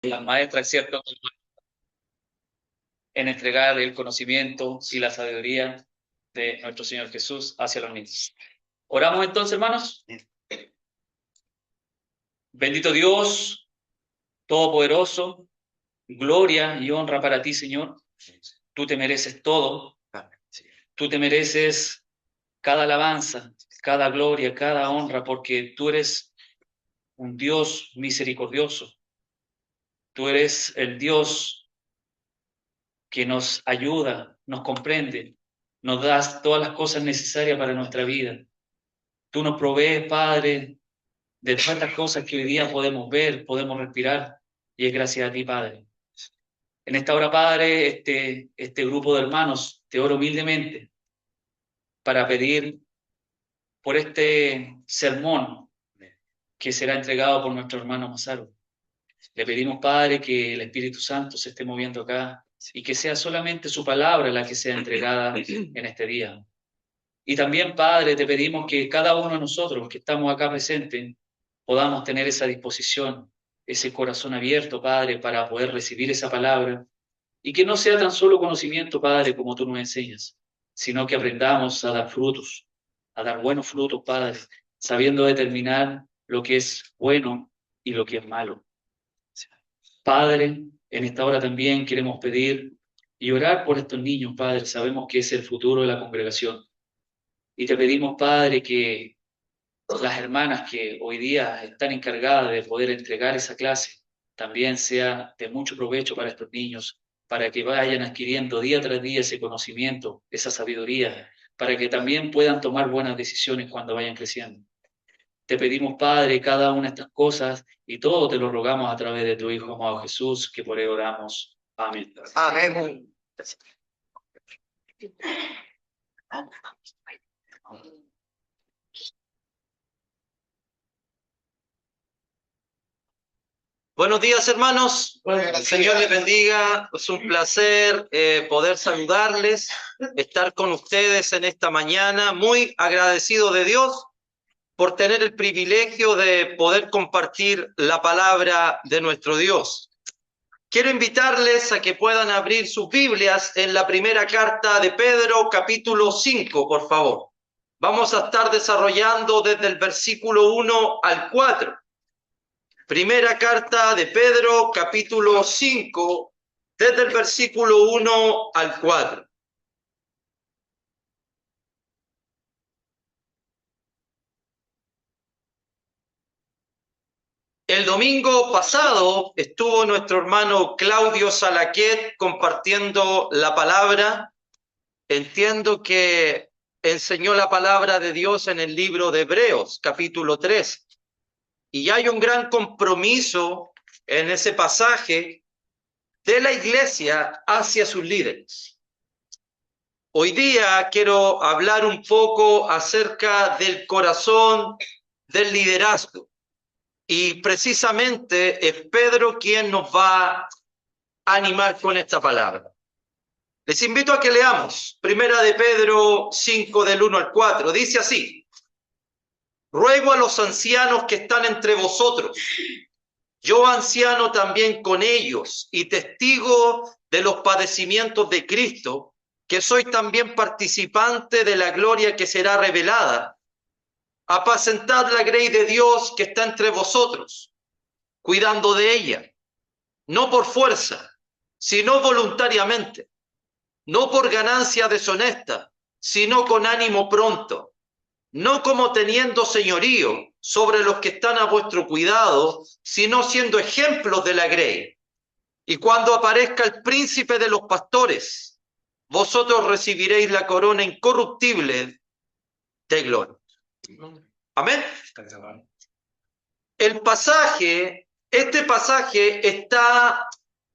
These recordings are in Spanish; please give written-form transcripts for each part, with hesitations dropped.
las maestras, es cierto, en entregar el conocimiento y la sabiduría de nuestro Señor Jesús hacia los niños. Oramos entonces, hermanos. Bendito Dios, Todopoderoso, gloria y honra para ti, Señor. Tú te mereces todo. Tú te mereces cada alabanza, cada gloria, cada honra, porque tú eres un Dios misericordioso. Tú eres el Dios que nos ayuda, nos comprende, nos das todas las cosas necesarias para nuestra vida. Tú nos provees, Padre, de tantas cosas que hoy día podemos ver, podemos respirar, y es gracias a ti, Padre. En esta hora, Padre, este grupo de hermanos, te oro humildemente para pedir por este sermón que será entregado por nuestro hermano Mazaro. Le pedimos, Padre, que el Espíritu Santo se esté moviendo acá y que sea solamente su palabra la que sea entregada en este día. Y también, Padre, te pedimos que cada uno de nosotros que estamos acá presentes podamos tener esa disposición, ese corazón abierto, Padre, para poder recibir esa palabra y que no sea tan solo conocimiento, Padre, como tú nos enseñas, sino que aprendamos a dar frutos, a dar buenos frutos, Padre, sabiendo determinar lo que es bueno y lo que es malo. Padre, en esta hora también queremos pedir y orar por estos niños, Padre. Sabemos que es el futuro de la congregación. Y te pedimos, Padre, que las hermanas que hoy día están encargadas de poder entregar esa clase también sea de mucho provecho para estos niños, para que vayan adquiriendo día tras día ese conocimiento, esa sabiduría, para que también puedan tomar buenas decisiones cuando vayan creciendo. Te pedimos, Padre, cada una de estas cosas y todo te lo rogamos a través de tu Hijo amado Jesús, que por él oramos. Amén. Amén. Buenos días, hermanos. El Señor les bendiga. Es un placer poder saludarles, estar con ustedes en esta mañana. Muy agradecido de Dios por tener el privilegio de poder compartir la palabra de nuestro Dios. Quiero invitarles a que puedan abrir sus Biblias en la primera carta de Pedro, capítulo 5, por favor. Vamos a estar desarrollando desde el versículo 1 al 4. Primera carta de Pedro, capítulo 5, desde el versículo 1 al 4. El domingo pasado estuvo nuestro hermano Claudio Salaquet compartiendo la palabra. Entiendo que enseñó la palabra de Dios en el libro de Hebreos, capítulo 3. Y hay un gran compromiso en ese pasaje de la iglesia hacia sus líderes. Hoy día quiero hablar un poco acerca del corazón del liderazgo. Y precisamente es Pedro quien nos va a animar con esta palabra. Les invito a que leamos Primera de Pedro 5 del 1 al 4. Dice así: ruego a los ancianos que están entre vosotros, yo anciano también con ellos y testigo de los padecimientos de Cristo, que soy también participante de la gloria que será revelada. Apacentad la grey de Dios que está entre vosotros, cuidando de ella, no por fuerza, sino voluntariamente, no por ganancia deshonesta, sino con ánimo pronto, no como teniendo señorío sobre los que están a vuestro cuidado, sino siendo ejemplos de la grey. Y cuando aparezca el príncipe de los pastores, vosotros recibiréis la corona incorruptible de gloria. Amén. Este pasaje está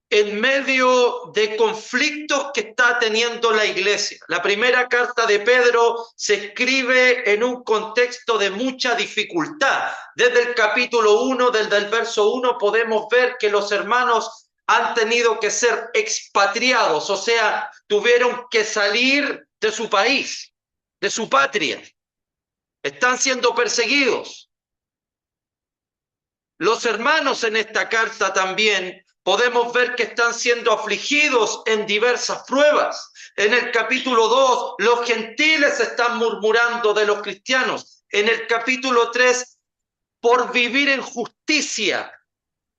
en medio de conflictos que está teniendo la iglesia. La primera carta de Pedro se escribe en un contexto de mucha dificultad. Desde el capítulo 1, desde el verso 1, podemos ver que los hermanos han tenido que ser expatriados, o sea, tuvieron que salir de su país, de su patria. Están siendo perseguidos. Los hermanos en esta carta también podemos ver que están siendo afligidos en diversas pruebas. En el capítulo 2, los gentiles están murmurando de los cristianos. En el capítulo 3, por vivir en justicia,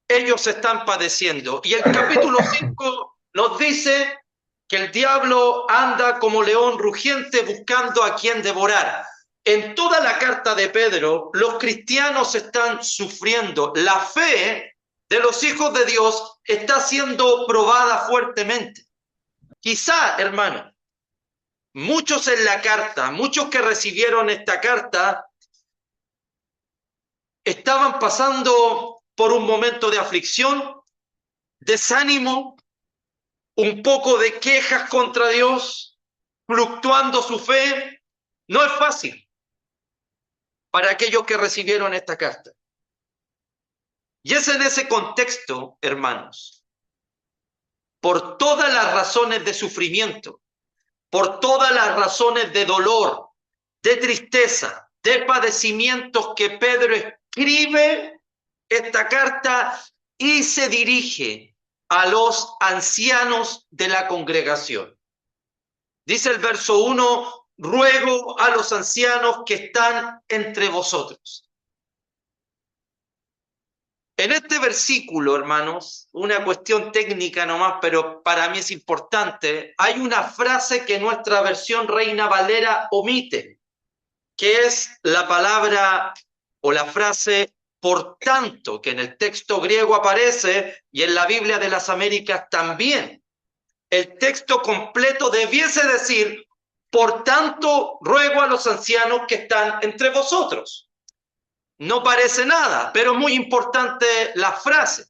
ellos están padeciendo. Y el capítulo 5 nos dice que el diablo anda como león rugiente buscando a quien devorar. En toda la carta de Pedro, los cristianos están sufriendo. La fe de los hijos de Dios está siendo probada fuertemente. Quizá, hermano, muchos en la carta, muchos que recibieron esta carta, estaban pasando por un momento de aflicción, desánimo, un poco de quejas contra Dios, fluctuando su fe. No es fácil para aquellos que recibieron esta carta. Y es en ese contexto, hermanos, por todas las razones de sufrimiento, por todas las razones de dolor, de tristeza, de padecimientos, que Pedro escribe esta carta y se dirige a los ancianos de la congregación. Dice el verso 1, ruego a los ancianos que están entre vosotros. En este versículo, hermanos, una cuestión técnica nomás, pero para mí es importante, hay una frase que nuestra versión Reina Valera omite, que es la palabra o la frase por tanto, que en el texto griego aparece y en la Biblia de las Américas también. El texto completo debiese decir, por tanto, ruego a los ancianos que están entre vosotros. No parece nada, pero es muy importante la frase,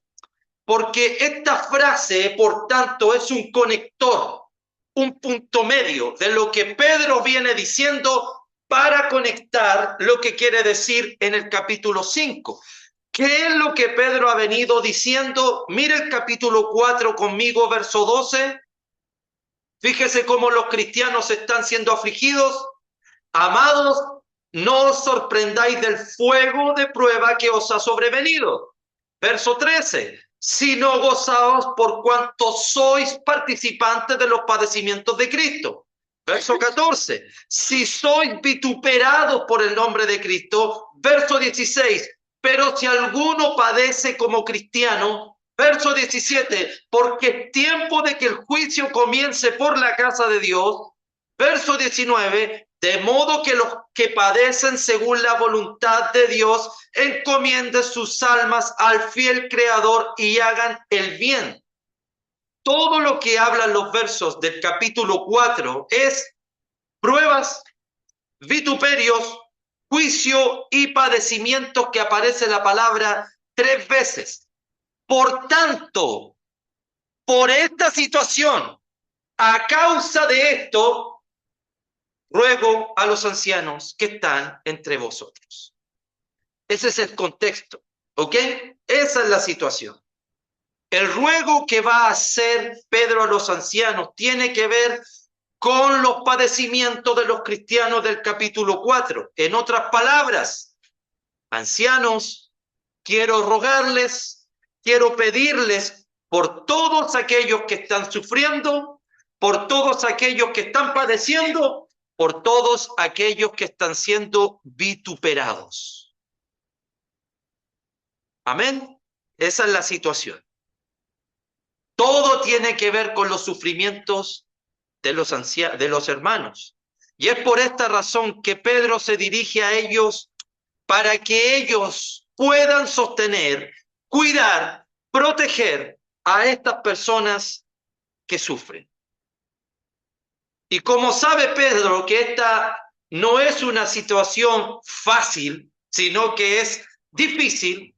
porque esta frase, por tanto, es un conector, un punto medio de lo que Pedro viene diciendo para conectar lo que quiere decir en el capítulo 5. ¿Qué es lo que Pedro ha venido diciendo? Mire el capítulo 4 conmigo, verso 12. Fíjese cómo los cristianos están siendo afligidos. Amados, no os sorprendáis del fuego de prueba que os ha sobrevenido. Verso 13. Sino gozaos por cuanto sois participantes de los padecimientos de Cristo. Verso 14. Si sois vituperados por el nombre de Cristo. Verso 16. Pero si alguno padece como cristiano. Verso 17. Porque es tiempo de que el juicio comience por la casa de Dios. Verso 19. De modo que los que padecen según la voluntad de Dios encomienden sus almas al fiel Creador y hagan el bien. Todo lo que hablan los versos del capítulo 4 es pruebas, vituperios, juicio y padecimientos, que aparece la palabra 3 veces. Por tanto, por esta situación, a causa de esto, ruego a los ancianos que están entre vosotros. Ese es el contexto, ¿ok? Esa es la situación. El ruego que va a hacer Pedro a los ancianos tiene que ver con los padecimientos de los cristianos del capítulo 4. En otras palabras, ancianos, quiero rogarles, quiero pedirles por todos aquellos que están sufriendo, por todos aquellos que están padeciendo, por todos aquellos que están siendo vituperados. Amén. Esa es la situación. Todo tiene que ver con los sufrimientos de los hermanos. Y es por esta razón que Pedro se dirige a ellos para que ellos puedan sostener, cuidar, proteger a estas personas que sufren. Y como sabe Pedro que esta no es una situación fácil, sino que es difícil,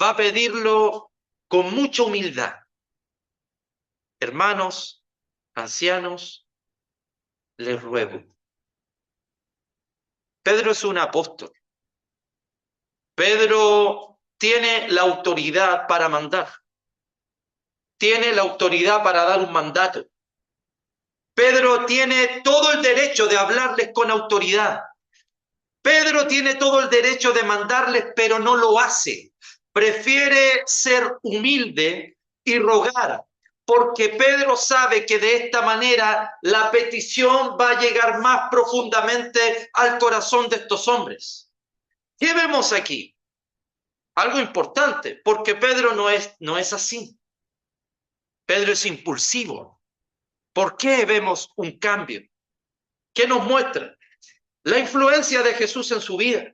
va a pedirlo con mucha humildad. Hermanos, ancianos, les ruego. Pedro es un apóstol. Pedro tiene la autoridad para mandar. Tiene la autoridad para dar un mandato. Pedro tiene todo el derecho de hablarles con autoridad. Pedro tiene todo el derecho de mandarles, pero no lo hace. prefiere ser humilde y rogar, porque Pedro sabe que de esta manera la petición va a llegar más profundamente al corazón de estos hombres. ¿Qué vemos aquí? Algo importante, porque Pedro no es así. Pedro es impulsivo. ¿Por qué vemos un cambio? ¿Qué nos muestra? La influencia de Jesús en su vida.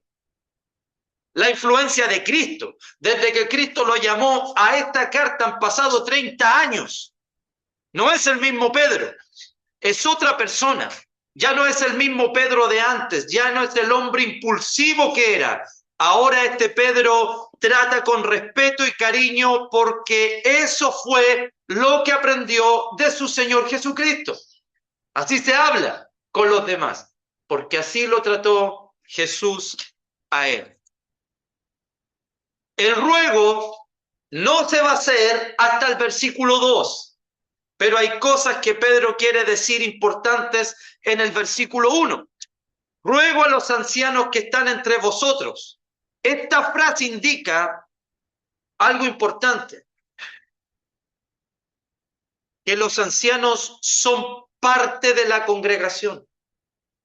La influencia de Cristo. Desde que Cristo lo llamó a esta carta han pasado 30 años. No es el mismo Pedro, es otra persona. Ya no es el mismo Pedro de antes, ya no es el hombre impulsivo que era. Ahora este Pedro trata con respeto y cariño porque eso fue lo que aprendió de su Señor Jesucristo. Así se habla con los demás, porque así lo trató Jesús a él. El ruego no se va a hacer hasta el versículo 2, pero hay cosas que Pedro quiere decir importantes en el versículo 1. Ruego a los ancianos que están entre vosotros. Esta frase indica algo importante, que los ancianos son parte de la congregación,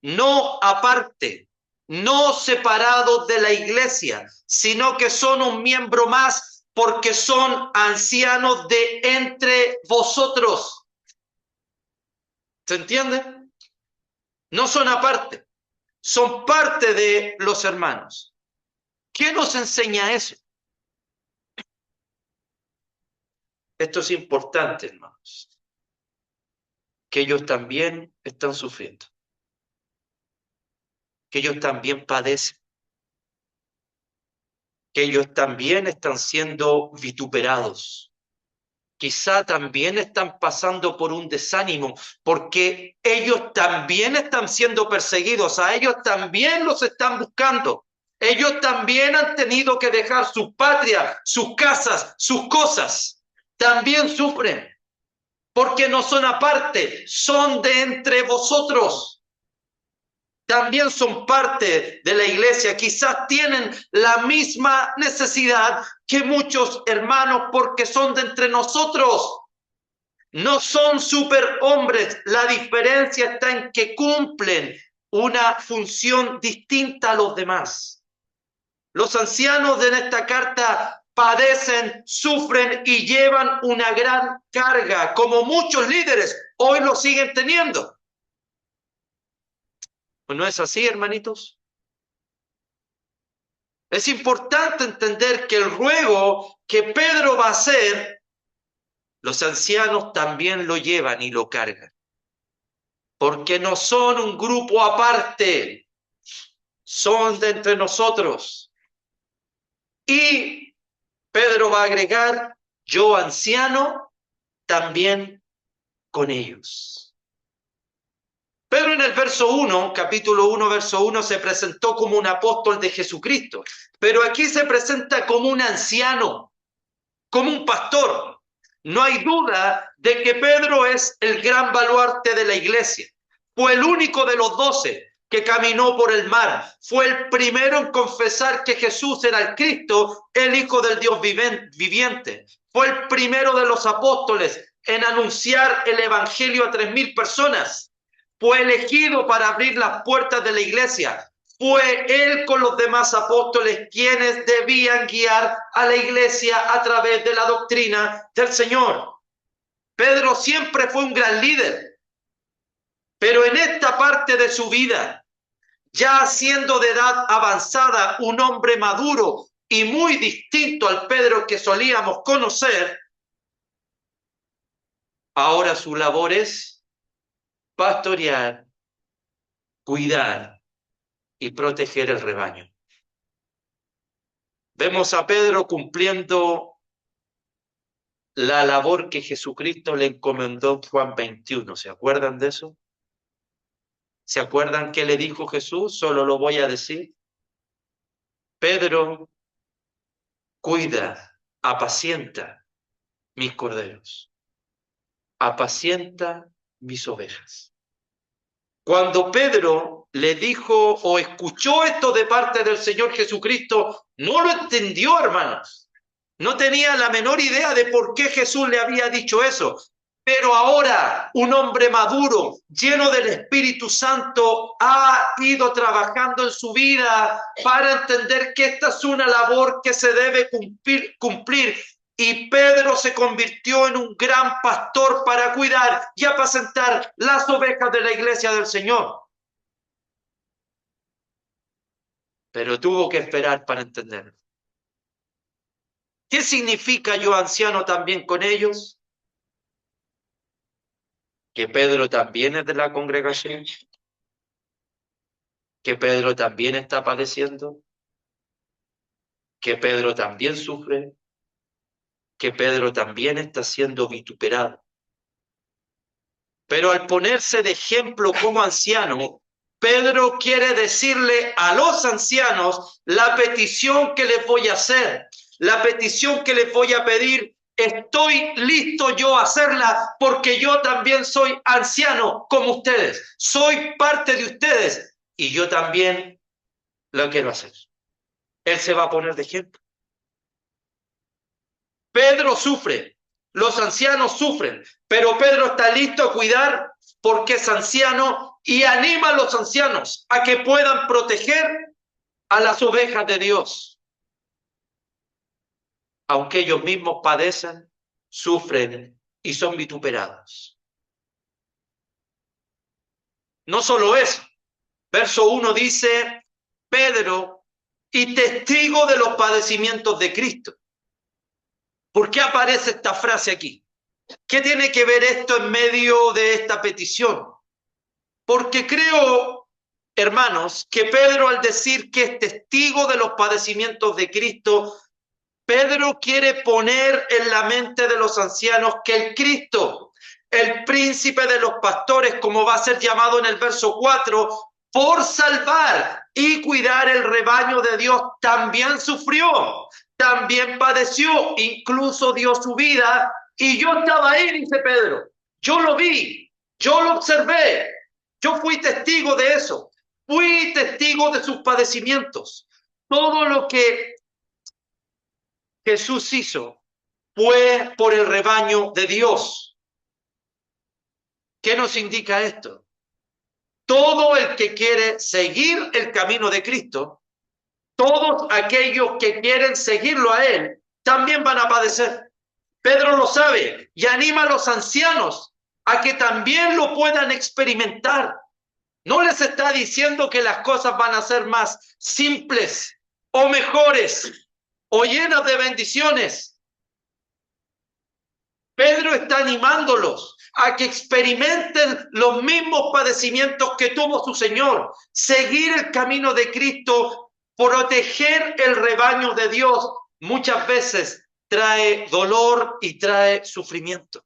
no aparte, no separados de la iglesia, sino que son un miembro más porque son ancianos de entre vosotros. ¿Se entiende? No son aparte, son parte de los hermanos. ¿Qué nos enseña eso? Esto es importante, hermanos, que ellos también están sufriendo, que ellos también padecen, que ellos también están siendo vituperados. Quizá también están pasando por un desánimo, porque ellos también están siendo perseguidos, a ellos también los están buscando. Ellos también han tenido que dejar su patria, sus casas, sus cosas. También sufren, porque no son aparte, son de entre vosotros. También son parte de la iglesia, quizás tienen la misma necesidad que muchos hermanos porque son de entre nosotros. No son superhombres, la diferencia está en que cumplen una función distinta a los demás. Los ancianos de esta carta padecen, sufren y llevan una gran carga, como muchos líderes hoy lo siguen teniendo. ¿No es así, hermanitos? Es importante entender que el ruego que Pedro va a hacer, los ancianos también lo llevan y lo cargan. Porque no son un grupo aparte, son de entre nosotros. Y Pedro va a agregar, yo anciano, también con ellos. Pedro en el verso 1, capítulo 1, verso 1, se presentó como un apóstol de Jesucristo, pero aquí se presenta como un anciano, como un pastor. No hay duda de que Pedro es el gran baluarte de la iglesia. Fue el único de los 12 que caminó por el mar. Fue el primero en confesar que Jesús era el Cristo, el Hijo del Dios viviente. Fue el primero de los apóstoles en anunciar el evangelio a 3.000 personas. Fue elegido para abrir las puertas de la iglesia. Fue él con los demás apóstoles quienes debían guiar a la iglesia a través de la doctrina del Señor. Pedro siempre fue un gran líder, pero en esta parte de su vida, ya siendo de edad avanzada, un hombre maduro y muy distinto al Pedro que solíamos conocer, ahora su labor es pastorear, cuidar y proteger el rebaño. Vemos a Pedro cumpliendo la labor que Jesucristo le encomendó en Juan 21. ¿Se acuerdan de eso? ¿Se acuerdan qué le dijo Jesús? Solo lo voy a decir. Pedro, cuida, apacienta mis corderos, apacienta mis ovejas. Cuando Pedro le dijo o escuchó esto de parte del Señor Jesucristo, no lo entendió, hermanos. No tenía la menor idea de por qué Jesús le había dicho eso. Pero ahora un hombre maduro, lleno del Espíritu Santo, ha ido trabajando en su vida para entender que esta es una labor que se debe cumplir. Y Pedro se convirtió en un gran pastor para cuidar y apacentar las ovejas de la iglesia del Señor. Pero tuvo que esperar para entenderlo. ¿Qué significa yo anciano también con ellos? Que Pedro también es de la congregación, que Pedro también está padeciendo, que Pedro también sufre, que Pedro también está siendo vituperado. Pero al ponerse de ejemplo como anciano, Pedro quiere decirle a los ancianos la petición que les voy a hacer, la petición que les voy a pedir. Estoy listo yo a hacerla porque yo también soy anciano como ustedes. Soy parte de ustedes y yo también lo quiero hacer. Él se va a poner de ejemplo. Pedro sufre, los ancianos sufren, pero Pedro está listo a cuidar porque es anciano y anima a los ancianos a que puedan proteger a las ovejas de Dios. Aunque ellos mismos padecen, sufren y son vituperados. No solo eso, verso 1 dice, Pedro, y testigo de los padecimientos de Cristo. ¿Por qué aparece esta frase aquí? ¿Qué tiene que ver esto en medio de esta petición? Porque creo, hermanos, que Pedro al decir que es testigo de los padecimientos de Cristo, Pedro quiere poner en la mente de los ancianos que el Cristo, el príncipe de los pastores, como va a ser llamado en el verso 4, por salvar y cuidar el rebaño de Dios, también sufrió, también padeció, incluso dio su vida. Y yo estaba ahí, dice Pedro. Yo lo vi, yo lo observé, yo fui testigo de eso, fui testigo de sus padecimientos. Todo lo que Jesús hizo fue por el rebaño de Dios. ¿Qué nos indica esto? Todo el que quiere seguir el camino de Cristo, todos aquellos que quieren seguirlo a Él, también van a padecer. Pedro lo sabe y anima a los ancianos a que también lo puedan experimentar. No les está diciendo que las cosas van a ser más simples o mejores o llenas de bendiciones. Pedro está animándolos a que experimenten los mismos padecimientos que tuvo su Señor, seguir el camino de Cristo, proteger el rebaño de Dios. Muchas veces trae dolor y trae sufrimiento.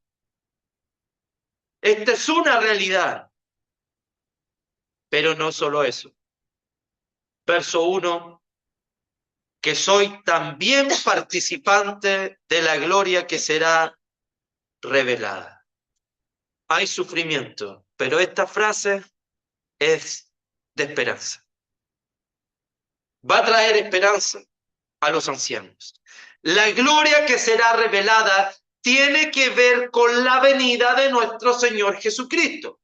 Esta es una realidad, pero no solo eso. Verso 1, que soy también participante de la gloria que será revelada. Hay sufrimiento, pero esta frase es de esperanza. Va a traer esperanza a los ancianos. La gloria que será revelada tiene que ver con la venida de nuestro Señor Jesucristo.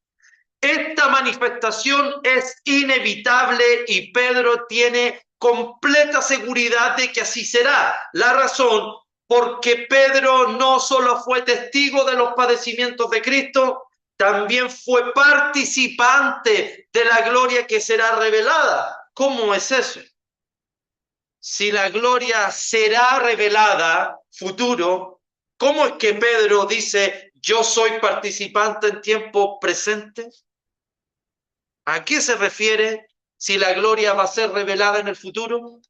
Esta manifestación es inevitable y Pedro tiene completa seguridad de que así será. La razón, porque Pedro no solo fue testigo de los padecimientos de Cristo, también fue participante de la gloria que será revelada. ¿Cómo es eso? Si la gloria será revelada, futuro, ¿cómo es que Pedro dice, yo soy participante en tiempo presente? ¿A qué se refiere si la gloria va a ser revelada en el futuro?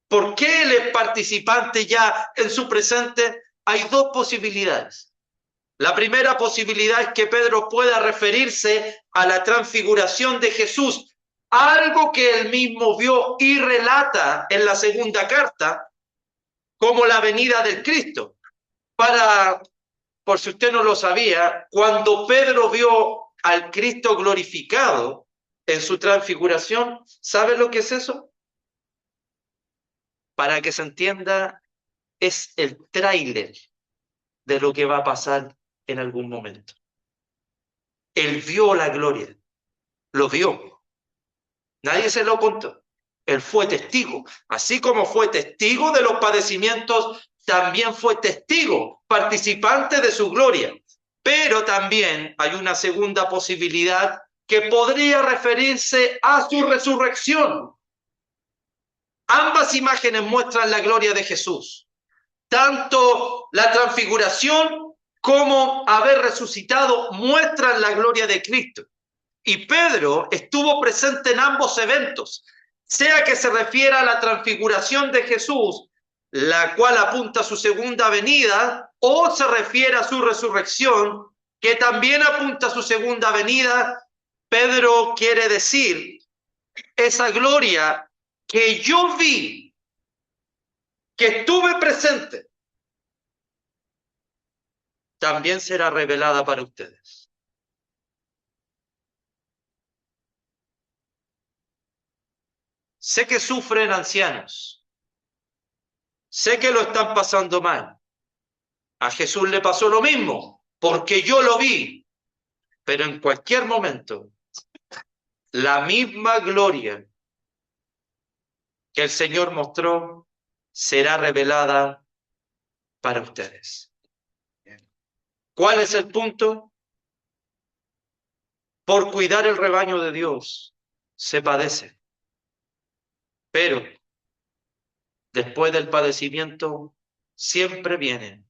¿Por qué él es participante ya en su presente? Hay dos posibilidades. La primera posibilidad es que Pedro pueda referirse a la transfiguración de Jesús, algo que él mismo vio y relata en la segunda carta como la venida del Cristo. Por si usted no lo sabía, cuando Pedro vio al Cristo glorificado en su transfiguración, ¿sabe lo que es eso? Para que se entienda, es el tráiler de lo que va a pasar en algún momento. Él vio la gloria, lo vio. Nadie se lo contó. Él fue testigo. Así como fue testigo de los padecimientos, también fue testigo, participante de su gloria. Pero también hay una segunda posibilidad que podría referirse a su resurrección. Ambas imágenes muestran la gloria de Jesús. Tanto la transfiguración como haber resucitado muestran la gloria de Cristo. Y Pedro estuvo presente en ambos eventos, sea que se refiera a la transfiguración de Jesús, la cual apunta a su segunda venida, o se refiere a su resurrección, que también apunta a su segunda venida. Pedro quiere decir, esa gloria que yo vi, que estuve presente, también será revelada para ustedes. Sé que sufren ancianos, sé que lo están pasando mal. A Jesús le pasó lo mismo, porque yo lo vi, pero en cualquier momento, la misma gloria que el Señor mostró será revelada para ustedes. ¿Cuál es el punto? Por cuidar el rebaño de Dios se padece, pero después del padecimiento siempre vienen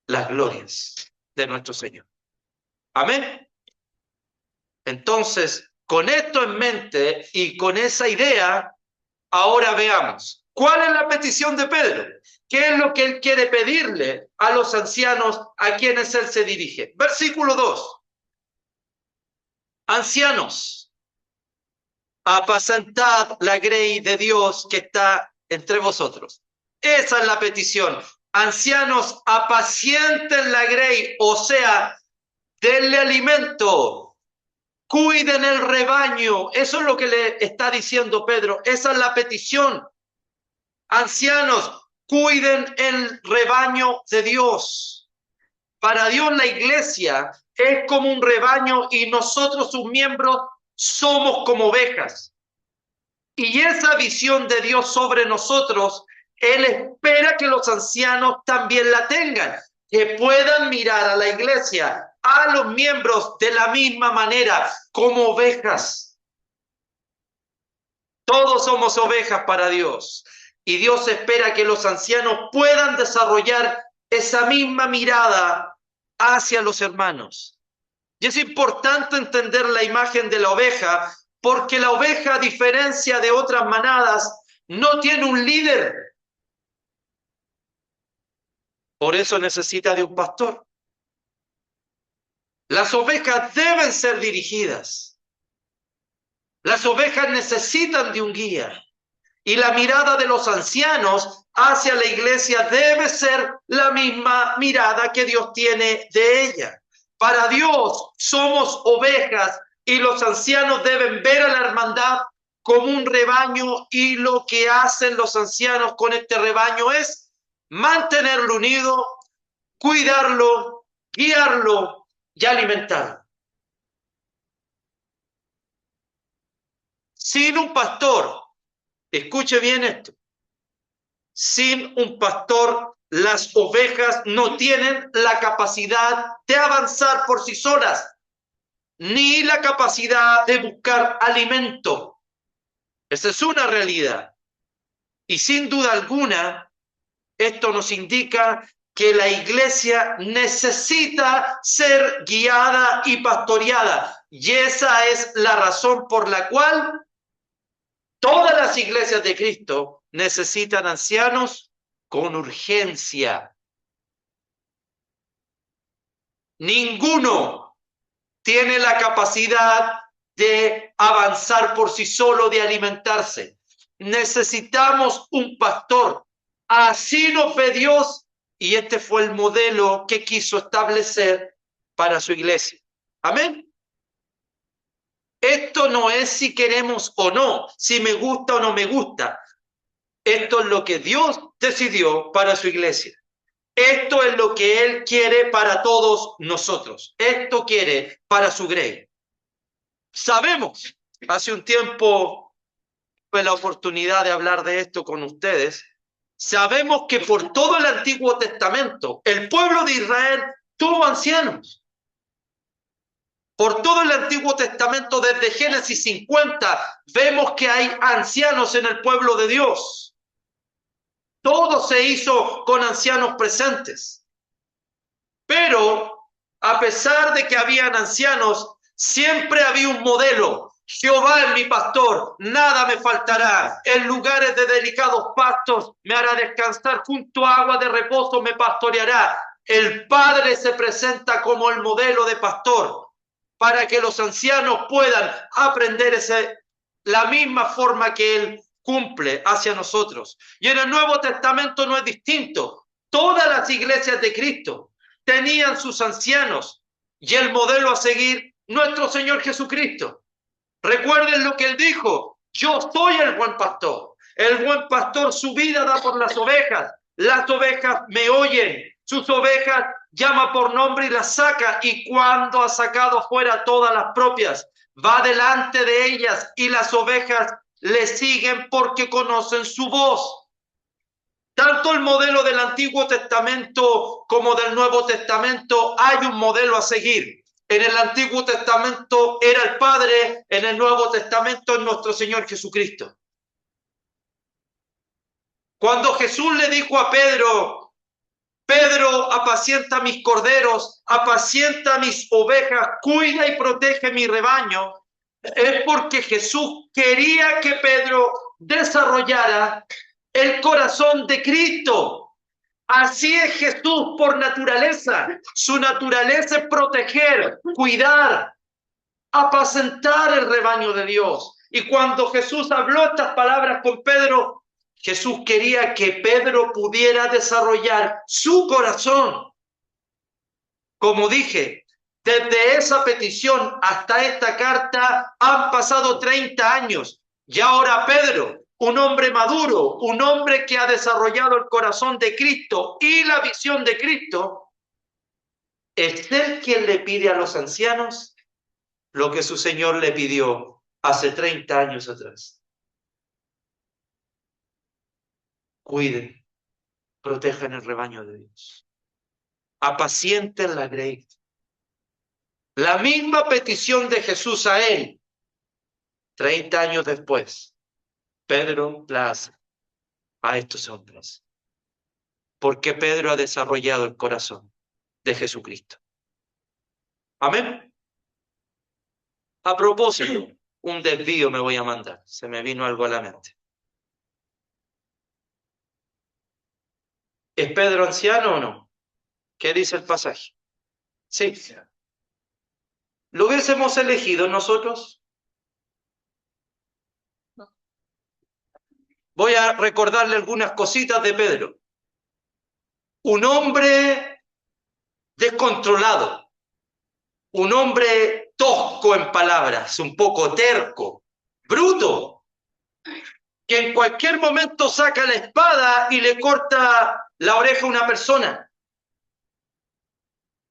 las glorias de nuestro Señor. Amén. Entonces, con esto en mente y con esa idea, ahora veamos, ¿cuál es la petición de Pedro? ¿Qué es lo que él quiere pedirle a los ancianos a quienes él se dirige? Versículo 2. Ancianos, apacentad la grey de Dios que está entre vosotros. Esa es la petición. Ancianos, apacienten la grey, o sea, denle alimento, cuiden el rebaño. Eso es lo que le está diciendo Pedro. Esa es la petición. Ancianos, cuiden el rebaño de Dios. Para Dios la iglesia es como un rebaño y nosotros sus miembros somos como ovejas. Y esa visión de Dios sobre nosotros, Él espera que los ancianos también la tengan, que puedan mirar a la iglesia, a los miembros de la misma manera, como ovejas. Todos somos ovejas para Dios. Y Dios espera que los ancianos puedan desarrollar esa misma mirada hacia los hermanos. Y es importante entender la imagen de la oveja, porque la oveja, a diferencia de otras manadas, no tiene un líder. Por eso necesita de un pastor. Las ovejas deben ser dirigidas. Las ovejas necesitan de un guía. Y la mirada de los ancianos hacia la iglesia debe ser la misma mirada que Dios tiene de ella. Para Dios somos ovejas y los ancianos deben ver a la hermandad como un rebaño, y lo que hacen los ancianos con este rebaño es mantenerlo unido, cuidarlo, guiarlo y alimentarlo. Sin un pastor, escuche bien esto, sin un pastor, las ovejas no tienen la capacidad de avanzar por sí solas, ni la capacidad de buscar alimento. Esa es una realidad. Y sin duda alguna, esto nos indica que la iglesia necesita ser guiada y pastoreada. Y esa es la razón por la cual todas las iglesias de Cristo necesitan ancianos con urgencia. Ninguno tiene la capacidad de avanzar por sí solo, de alimentarse. Necesitamos un pastor. Así nos ve Dios, y este fue el modelo que quiso establecer para su iglesia. Amén. Esto no es si queremos o no, si me gusta o no me gusta. Esto es lo que Dios decidió para su iglesia. Esto es lo que Él quiere para todos nosotros. Esto quiere para su grey. Sabemos, hace un tiempo tuve la oportunidad de hablar de esto con ustedes. Sabemos que por todo el Antiguo Testamento, el pueblo de Israel tuvo ancianos. Por todo el Antiguo Testamento, desde Génesis 50, vemos que hay ancianos en el pueblo de Dios. Todo se hizo con ancianos presentes. Pero, a pesar de que habían ancianos, siempre había un modelo. Jehová es mi pastor, nada me faltará. En lugares de delicados pastos me hará descansar, junto a agua de reposo me pastoreará. El Padre se presenta como el modelo de pastor para que los ancianos puedan aprender la misma forma que Él cumple hacia nosotros. Y en el Nuevo Testamento no es distinto. Todas las iglesias de Cristo tenían sus ancianos y el modelo a seguir, nuestro Señor Jesucristo. Recuerden lo que Él dijo: yo soy el buen pastor. El buen pastor su vida da por las ovejas me oyen, sus ovejas llama por nombre y las saca, y cuando ha sacado fuera todas las propias, va delante de ellas y las ovejas le siguen porque conocen su voz. Tanto el modelo del Antiguo Testamento como del Nuevo Testamento hay un modelo a seguir. En el Antiguo Testamento era el Padre, en el Nuevo Testamento es nuestro Señor Jesucristo. Cuando Jesús le dijo a Pedro: Pedro, apacienta mis corderos, apacienta mis ovejas, cuida y protege mi rebaño, es porque Jesús quería que Pedro desarrollara el corazón de Cristo. Así es Jesús por naturaleza. Su naturaleza es proteger, cuidar, apacentar el rebaño de Dios. Y cuando Jesús habló estas palabras con Pedro, Jesús quería que Pedro pudiera desarrollar su corazón. Como dije, desde esa petición hasta esta carta han pasado 30 años. Y ahora Pedro, un hombre maduro, un hombre que ha desarrollado el corazón de Cristo y la visión de Cristo, es él quien le pide a los ancianos lo que su Señor le pidió hace 30 años atrás. Cuiden, protejan el rebaño de Dios. Apacienten la grey. La misma petición de Jesús a él, 30 años después, Pedro la hace a estos hombres. Porque Pedro ha desarrollado el corazón de Jesucristo. Amén. A propósito, un desvío me voy a mandar. Se me vino algo a la mente. ¿Es Pedro anciano o no? ¿Qué dice el pasaje? Sí. ¿Lo hubiésemos elegido nosotros? Voy a recordarle algunas cositas de Pedro. Un hombre descontrolado, un hombre tosco en palabras, un poco terco, bruto, que en cualquier momento saca la espada y le corta la oreja a una persona.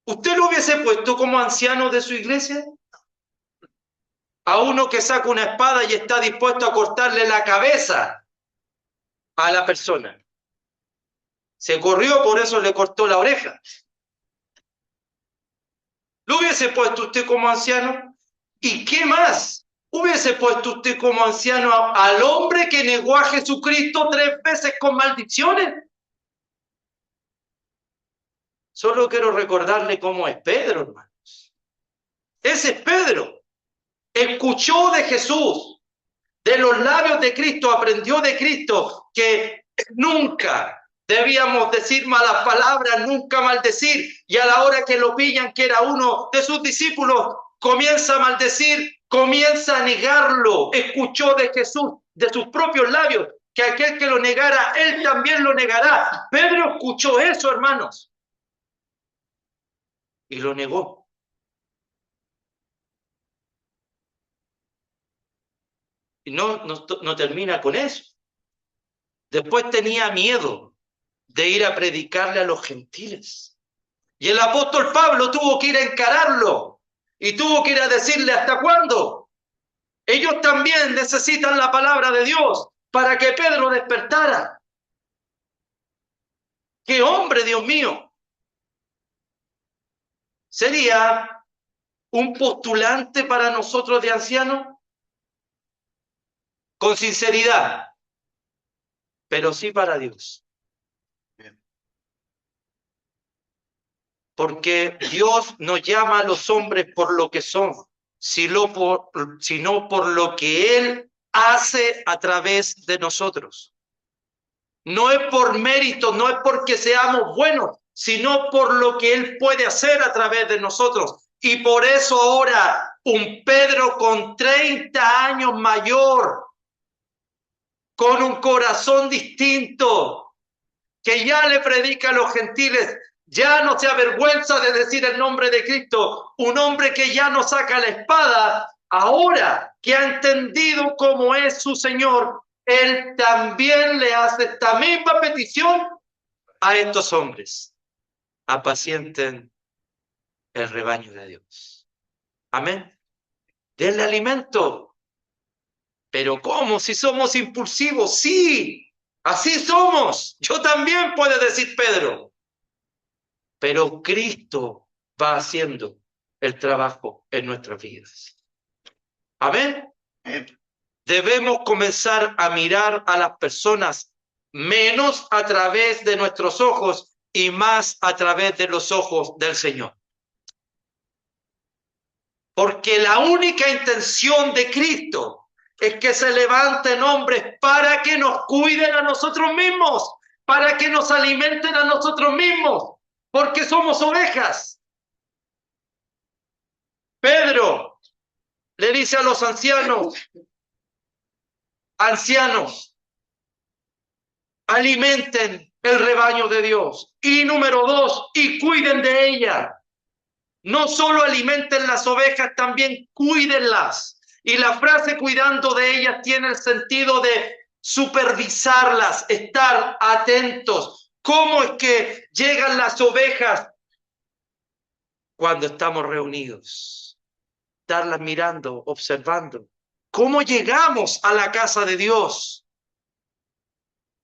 ¿Usted lo hubiese puesto como anciano de su iglesia? A uno que saca una espada y está dispuesto a cortarle la cabeza a la persona. Se corrió, por eso le cortó la oreja. ¿Lo hubiese puesto usted como anciano? ¿Y qué más? ¿Hubiese puesto usted como anciano al hombre que negó a Jesucristo 3 veces con maldiciones? Solo quiero recordarle cómo es Pedro, hermanos. Ese es Pedro. Escuchó de Jesús, de los labios de Cristo, aprendió de Cristo que nunca debíamos decir malas palabras, nunca maldecir. Y a la hora que lo pillan, que era uno de sus discípulos, comienza a maldecir, comienza a negarlo. Escuchó de Jesús, de sus propios labios, que aquel que lo negara, él también lo negará. Pedro escuchó eso, hermanos, y lo negó. Y no termina con eso. Después tenía miedo de ir a predicarle a los gentiles. Y el apóstol Pablo tuvo que ir a encararlo y tuvo que ir a decirle: ¿hasta cuándo? Ellos también necesitan la palabra de Dios para que Pedro despertara. ¡Qué hombre, Dios mío! ¿Sería un postulante para nosotros de ancianos? Con sinceridad, pero sí para Dios. Porque Dios no llama a los hombres por lo que son, sino por lo que Él hace a través de nosotros. No es por mérito, no es porque seamos buenos, sino por lo que Él puede hacer a través de nosotros. Y por eso ahora un Pedro con 30 años mayor, con un corazón distinto, que ya le predica a los gentiles, ya no se avergüenza de decir el nombre de Cristo, un hombre que ya no saca la espada, ahora que ha entendido cómo es su Señor, Él también le hace esta misma petición a estos hombres: apacienten el rebaño de Dios. Amén. Denle alimento. Pero ¿cómo? Si somos impulsivos. Sí, así somos. Yo también, puede decir Pedro. Pero Cristo va haciendo el trabajo en nuestras vidas. Amén. Debemos comenzar a mirar a las personas menos a través de nuestros ojos y más a través de los ojos del Señor. Porque la única intención de Cristo es que se levanten hombres para que nos cuiden a nosotros mismos, para que nos alimenten a nosotros mismos, porque somos ovejas. Pedro le dice a los ancianos, alimenten el rebaño de Dios. Y número 2, y cuiden de ella. No solo alimenten las ovejas, también cuídenlas. Y la frase cuidando de ellas tiene el sentido de supervisarlas, estar atentos. ¿Cómo es que llegan las ovejas? Cuando estamos reunidos, estarlas mirando, observando. ¿Cómo llegamos a la casa de Dios?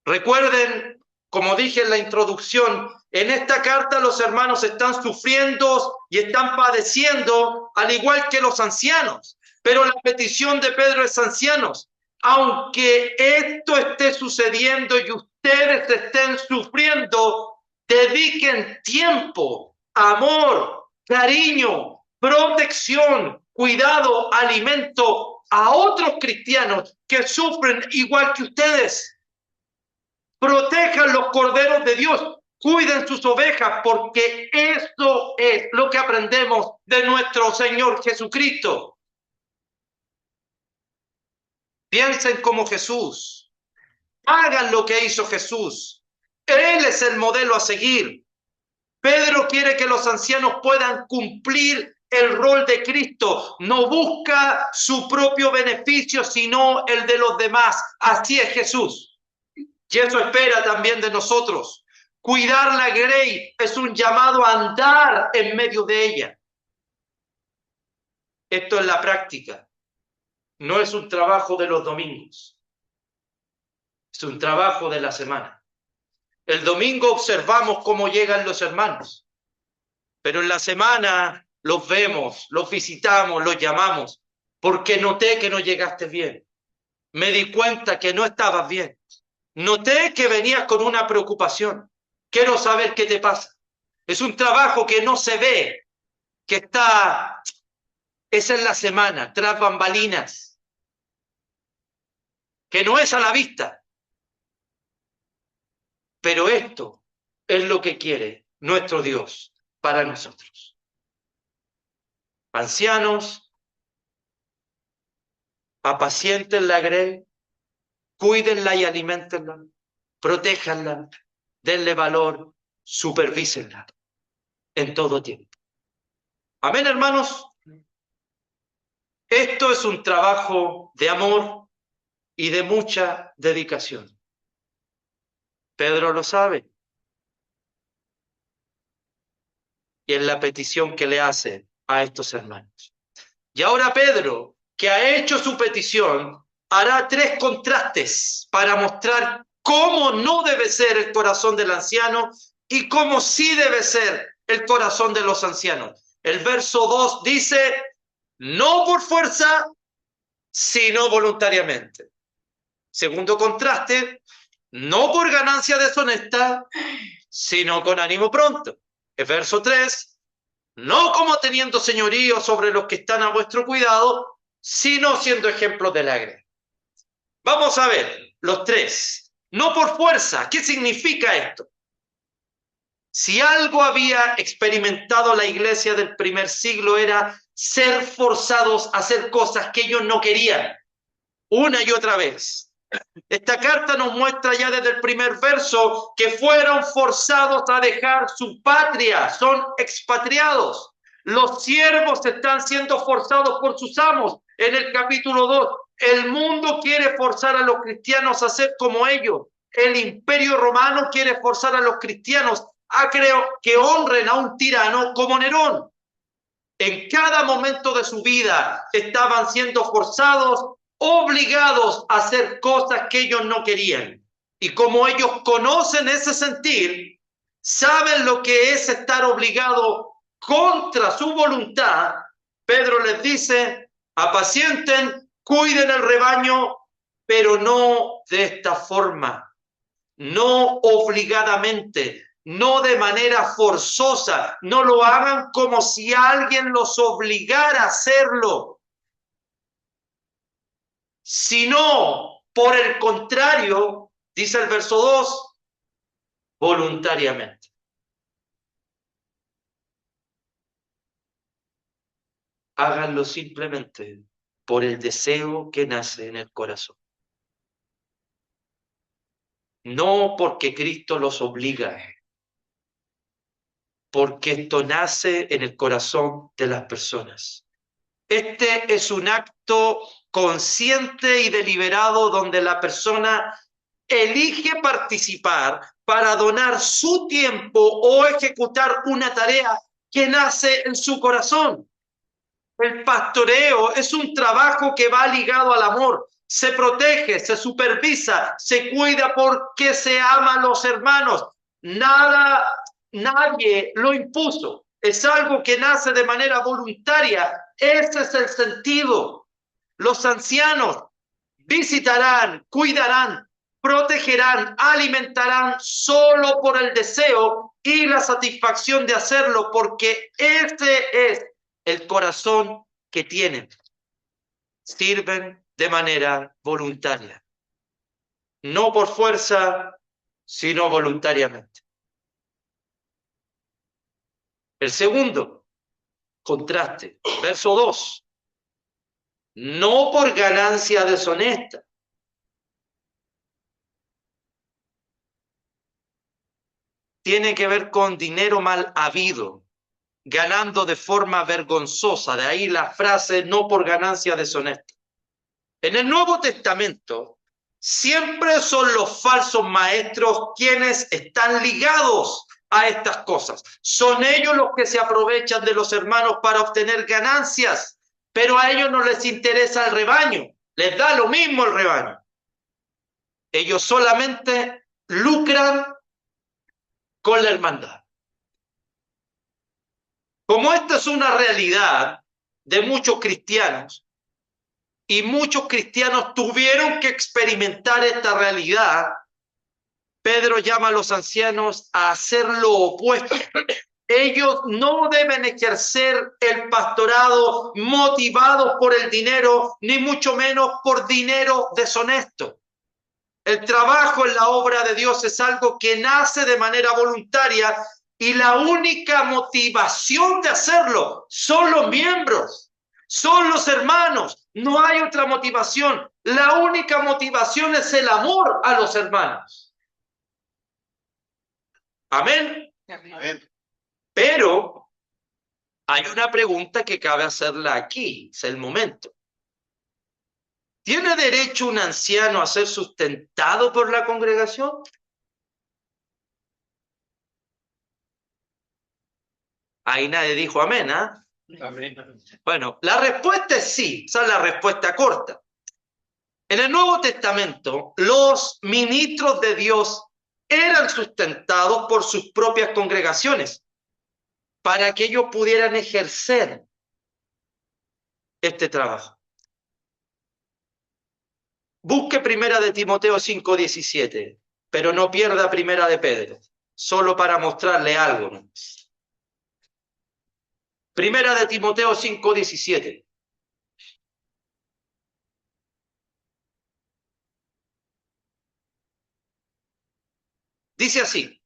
Recuerden, como dije en la introducción, en esta carta los hermanos están sufriendo y están padeciendo, al igual que los ancianos. Pero la petición de Pedro es: ancianos, aunque esto esté sucediendo y ustedes estén sufriendo, dediquen tiempo, amor, cariño, protección, cuidado, alimento a otros cristianos que sufren igual que ustedes. Protejan los corderos de Dios, cuiden sus ovejas, porque esto es lo que aprendemos de nuestro Señor Jesucristo. Piensen como Jesús, hagan lo que hizo Jesús. Él es el modelo a seguir. Pedro quiere que los ancianos puedan cumplir el rol de Cristo. No busca su propio beneficio, sino el de los demás. Así es Jesús. Y eso espera también de nosotros. Cuidar la grey es un llamado a andar en medio de ella. Esto es la práctica. No es un trabajo de los domingos. Es un trabajo de la semana. El domingo observamos cómo llegan los hermanos, pero en la semana los vemos, los visitamos, los llamamos, porque noté que no llegaste bien. Me di cuenta que no estabas bien. Noté que venías con una preocupación. Quiero saber qué te pasa. Es un trabajo que no se ve, que es en la semana, tras bambalinas, que no es a la vista. Pero esto es lo que quiere nuestro Dios para nosotros. Ancianos, apacienten la grey, cuídenla y alimentenla, protéjanla, denle valor, supervísenla en todo tiempo. Amén, hermanos. Esto es un trabajo de amor y de mucha dedicación. Pedro lo sabe. Y es la petición que le hace a estos hermanos. Y ahora Pedro, que ha hecho su petición, hará tres contrastes para mostrar cómo no debe ser el corazón del anciano y cómo sí debe ser el corazón de los ancianos. El verso 2 dice, no por fuerza, sino voluntariamente. Segundo contraste, no por ganancia deshonesta, sino con ánimo pronto. El verso 3, no como teniendo señorío sobre los que están a vuestro cuidado, sino siendo ejemplos de la gracia. Vamos a ver los tres. No por fuerza. ¿Qué significa esto? Si algo había experimentado la iglesia del primer siglo era ser forzados a hacer cosas que ellos no querían, una y otra vez. Esta carta nos muestra ya desde el primer verso que fueron forzados a dejar su patria, son expatriados. Los siervos están siendo forzados por sus amos. En el capítulo 2, el mundo quiere forzar a los cristianos a ser como ellos. El imperio romano quiere forzar a los cristianos a que honren a un tirano como Nerón. En cada momento de su vida estaban siendo forzados, obligados a hacer cosas que ellos no querían. Y como ellos conocen ese sentir, saben lo que es estar obligado contra su voluntad, Pedro les dice, apacienten, cuiden el rebaño, pero no de esta forma, no obligadamente, no de manera forzosa, no lo hagan como si alguien los obligara a hacerlo, sino, por el contrario, dice el verso 2, voluntariamente. Háganlo simplemente por el deseo que nace en el corazón. No porque Cristo los obliga, porque esto nace en el corazón de las personas. Este es un acto consciente y deliberado donde la persona elige participar para donar su tiempo o ejecutar una tarea que nace en su corazón. El pastoreo es un trabajo que va ligado al amor. Se protege, se supervisa, se cuida porque se ama a los hermanos. Nadie lo impuso. Es algo que nace de manera voluntaria. Ese es el sentido. Los ancianos visitarán, cuidarán, protegerán, alimentarán solo por el deseo y la satisfacción de hacerlo, porque ese es el corazón que tienen. Sirven de manera voluntaria. No por fuerza, sino voluntariamente. El segundo contraste, verso 2. No por ganancia deshonesta. Tiene que ver con dinero mal habido, ganando de forma vergonzosa. De ahí la frase no por ganancia deshonesta. En el Nuevo Testamento siempre son los falsos maestros quienes están ligados a estas cosas. Son ellos los que se aprovechan de los hermanos para obtener ganancias, pero a ellos no les interesa el rebaño, les da lo mismo el rebaño. Ellos solamente lucran con la hermandad. Como esta es una realidad de muchos cristianos, y muchos cristianos tuvieron que experimentar esta realidad, Pedro llama a los ancianos a hacer lo opuesto. Ellos no deben ejercer el pastorado motivados por el dinero, ni mucho menos por dinero deshonesto. El trabajo en la obra de Dios es algo que nace de manera voluntaria y la única motivación de hacerlo son los miembros, son los hermanos. No hay otra motivación. La única motivación es el amor a los hermanos. Amén. Amén. Pero hay una pregunta que cabe hacerla aquí, es el momento. ¿Tiene derecho un anciano a ser sustentado por la congregación? Ahí nadie dijo amén, ¿ah? Amén. Bueno, la respuesta es sí, esa es la respuesta corta. En el Nuevo Testamento, los ministros de Dios eran sustentados por sus propias congregaciones para que ellos pudieran ejercer este trabajo. Busque primera de Timoteo 5:17, pero no pierda primera de Pedro, solo para mostrarle algo, ¿no? Primera de Timoteo 5:17. Dice así: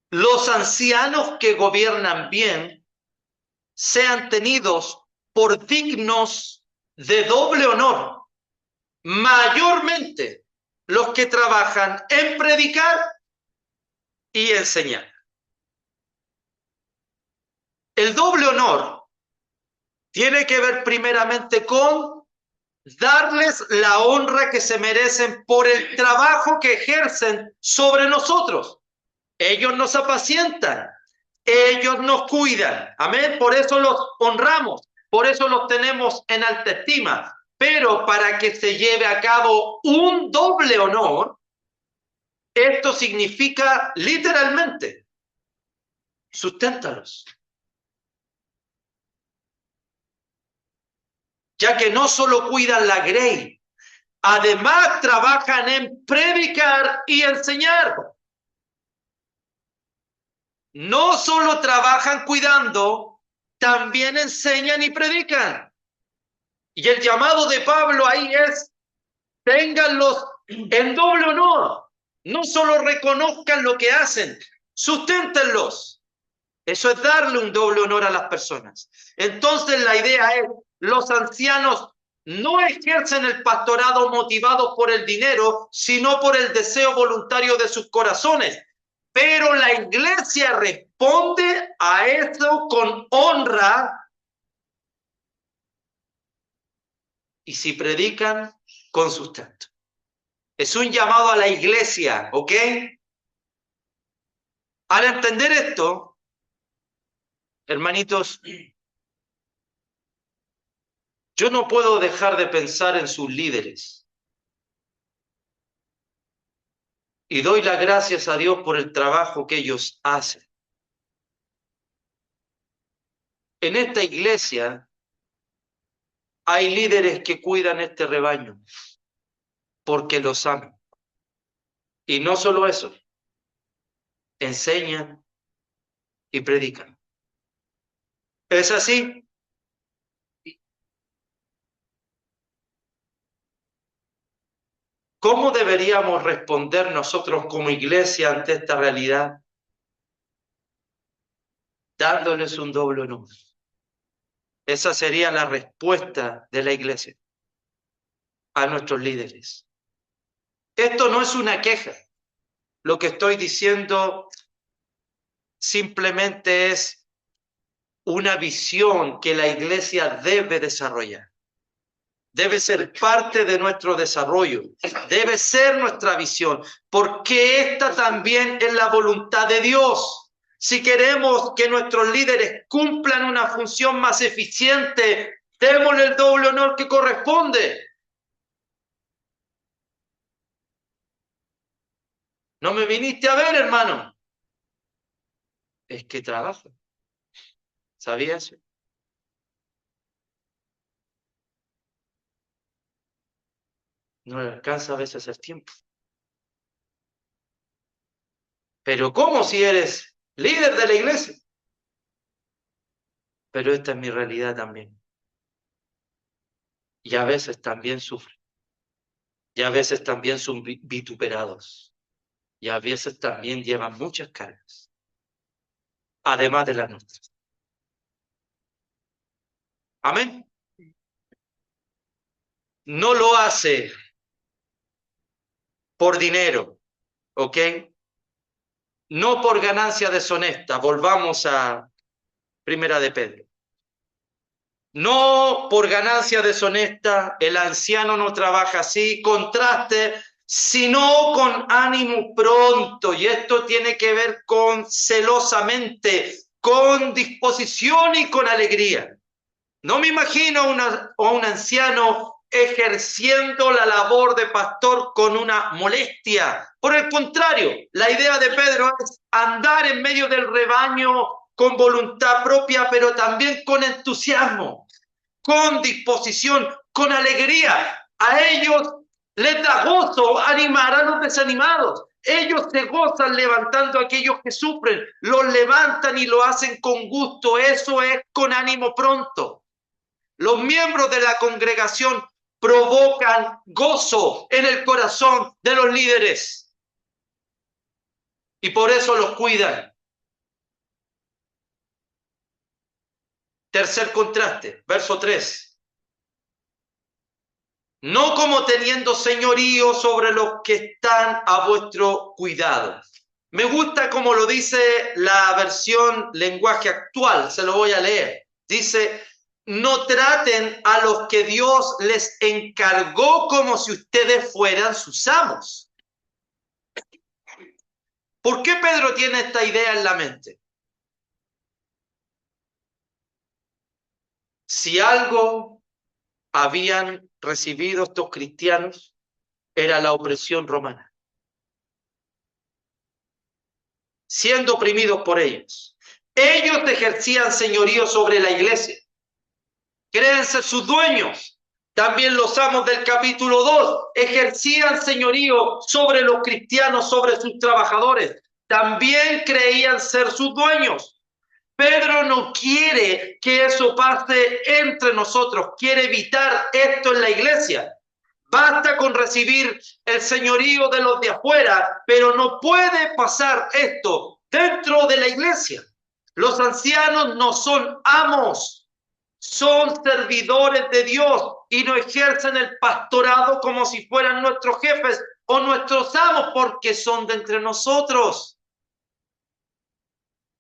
los ancianos que gobiernan bien sean tenidos por dignos de doble honor, mayormente los que trabajan en predicar y enseñar. El doble honor tiene que ver primeramente con darles la honra que se merecen por el trabajo que ejercen sobre nosotros. Ellos nos apacientan, ellos nos cuidan, amén, por eso los honramos, por eso los tenemos en alta estima, pero para que se lleve a cabo un doble honor, esto significa literalmente, susténtalos. Ya que no solo cuidan la grey, además trabajan en predicar y enseñar. No solo trabajan cuidando, también enseñan y predican. Y el llamado de Pablo ahí es, ténganlos en doble honor. No solo reconozcan lo que hacen, susténtenlos. Eso es darle un doble honor a las personas. Entonces la idea es, los ancianos no ejercen el pastorado motivados por el dinero, sino por el deseo voluntario de sus corazones. Pero la iglesia responde a eso con honra. Y si predican, con sustento. Es un llamado a la iglesia, ¿ok? Al entender esto, hermanitos, yo no puedo dejar de pensar en sus líderes. Y doy las gracias a Dios por el trabajo que ellos hacen. En esta iglesia hay líderes que cuidan este rebaño porque los aman. Y no solo eso, enseñan y predican. ¿Es así? ¿Cómo deberíamos responder nosotros como iglesia ante esta realidad? Dándoles un doble honor. Esa sería la respuesta de la iglesia a nuestros líderes. Esto no es una queja. Lo que estoy diciendo simplemente es una visión que la iglesia debe desarrollar. Debe ser parte de nuestro desarrollo. Debe ser nuestra visión, porque esta también es la voluntad de Dios. Si queremos que nuestros líderes cumplan una función más eficiente, démosle el doble honor que corresponde. No me viniste a ver, hermano. Es que trabajo. ¿Sabías? No le alcanza a veces el tiempo. Pero ¿cómo si eres líder de la iglesia? Pero esta es mi realidad también. Y a veces también sufren. Y a veces también son vituperados. Y a veces también llevan muchas cargas. Además de las nuestras. Amén. No lo hace por dinero, ¿ok? No por ganancia deshonesta. Volvamos a Primera de Pedro. No por ganancia deshonesta, el anciano no trabaja así. Contraste sino con ánimo pronto. Y esto tiene que ver con celosamente, con disposición y con alegría. No me imagino a un anciano ejerciendo la labor de pastor con una molestia. Por el contrario, la idea de Pedro es andar en medio del rebaño con voluntad propia, pero también con entusiasmo, con disposición, con alegría. A ellos les da gozo animar a los desanimados. Ellos se gozan levantando a aquellos que sufren, los levantan y lo hacen con gusto. Eso es con ánimo pronto. Los miembros de la congregación provocan gozo en el corazón de los líderes y por eso los cuidan. Tercer contraste, verso 3. No como teniendo señorío sobre los que están a vuestro cuidado. Me gusta como lo dice la versión lenguaje actual, se lo voy a leer. Dice, no traten a los que Dios les encargó como si ustedes fueran sus amos. ¿Por qué Pedro tiene esta idea en la mente? Si algo habían recibido estos cristianos, era la opresión romana. Siendo oprimidos por ellos. Ellos ejercían señorío sobre la iglesia. Creen ser sus dueños. También los amos del capítulo 2 ejercían señorío sobre los cristianos, sobre sus trabajadores. También creían ser sus dueños. Pedro no quiere que eso pase entre nosotros, quiere evitar esto en la iglesia. Basta con recibir el señorío de los de afuera, pero no puede pasar esto dentro de la iglesia. Los ancianos no son amos, son servidores de Dios y no ejercen el pastorado como si fueran nuestros jefes o nuestros amos, porque son de entre nosotros.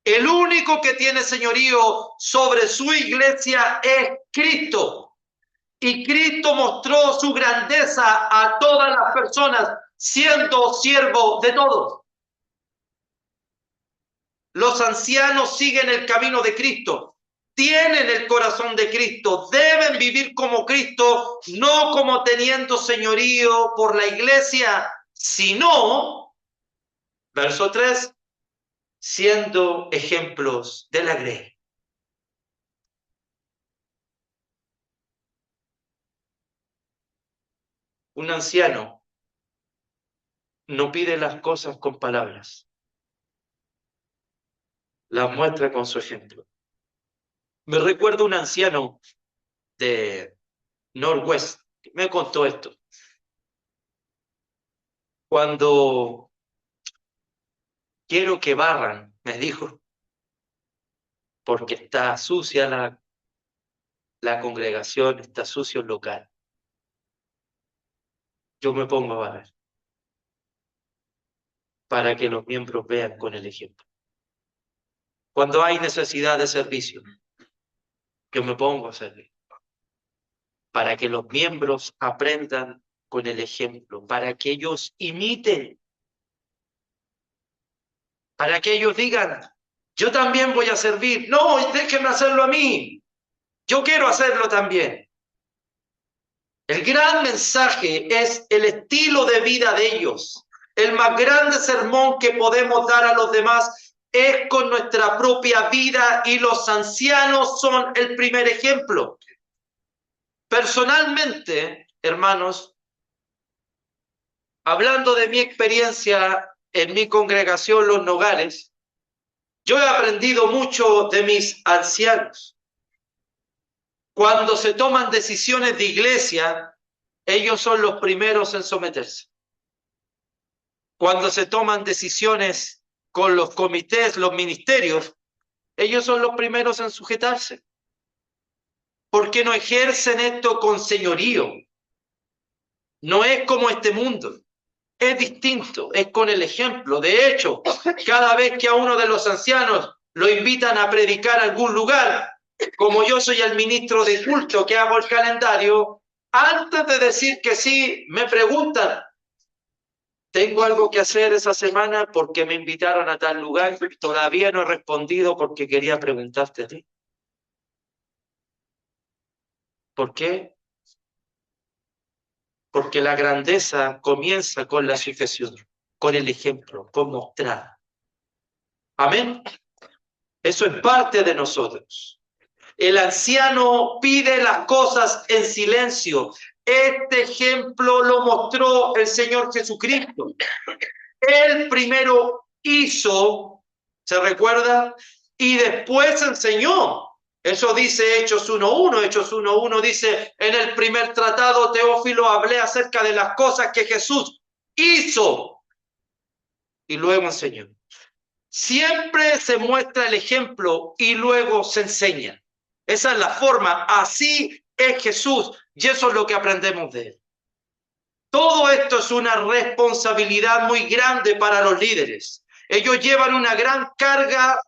El único que tiene señorío sobre su iglesia es Cristo. Y Cristo mostró su grandeza a todas las personas, siendo siervo de todos. Los ancianos siguen el camino de Cristo, tienen el corazón de Cristo, deben vivir como Cristo, no como teniendo señorío por la iglesia, sino, verso 3, siendo ejemplos de la grey. Un anciano no pide las cosas con palabras, las muestra con su ejemplo. Me recuerdo un anciano de Northwest que me contó esto. Cuando quiero que barran, me dijo, porque está sucia la congregación, está sucio el local. Yo me pongo a barrer para que los miembros vean con el ejemplo. Cuando hay necesidad de servicio, yo me pongo a servir para que los miembros aprendan con el ejemplo, para que ellos imiten, para que ellos digan, yo también voy a servir. No, déjenme hacerlo a mí. Yo quiero hacerlo también. El gran mensaje es el estilo de vida de ellos. El más grande sermón que podemos dar a los demás es con nuestra propia vida y los ancianos son el primer ejemplo. Personalmente, hermanos, hablando de mi experiencia en mi congregación Los Nogales, yo he aprendido mucho de mis ancianos. Cuando se toman decisiones de iglesia, ellos son los primeros en someterse. Cuando se toman decisiones con los comités, los ministerios, ellos son los primeros en sujetarse. Porque no ejercen esto con señorío. No es como este mundo. Es distinto, es con el ejemplo. De hecho, cada vez que a uno de los ancianos lo invitan a predicar a algún lugar, como yo soy el ministro de culto que hago el calendario, antes de decir que sí, me preguntan, Tengo algo que hacer esa semana porque me invitaron a tal lugar. Todavía no he respondido porque quería preguntarte a ti. ¿Por qué? Porque la grandeza comienza con la sucesión, con el ejemplo, con mostrar. Amén. Eso es parte de nosotros. El anciano pide las cosas en silencio. Este ejemplo lo mostró el Señor Jesucristo. Él primero hizo, ¿se recuerda? Y después enseñó. Eso dice Hechos 1.1. Hechos 1.1 dice, en el primer tratado, Teófilo, hablé acerca de las cosas que Jesús hizo y luego enseñó. Siempre se muestra el ejemplo y luego se enseña. Esa es la forma. Así es Jesús y eso es lo que aprendemos de él. Todo esto es una responsabilidad muy grande para los líderes. Ellos llevan una gran carga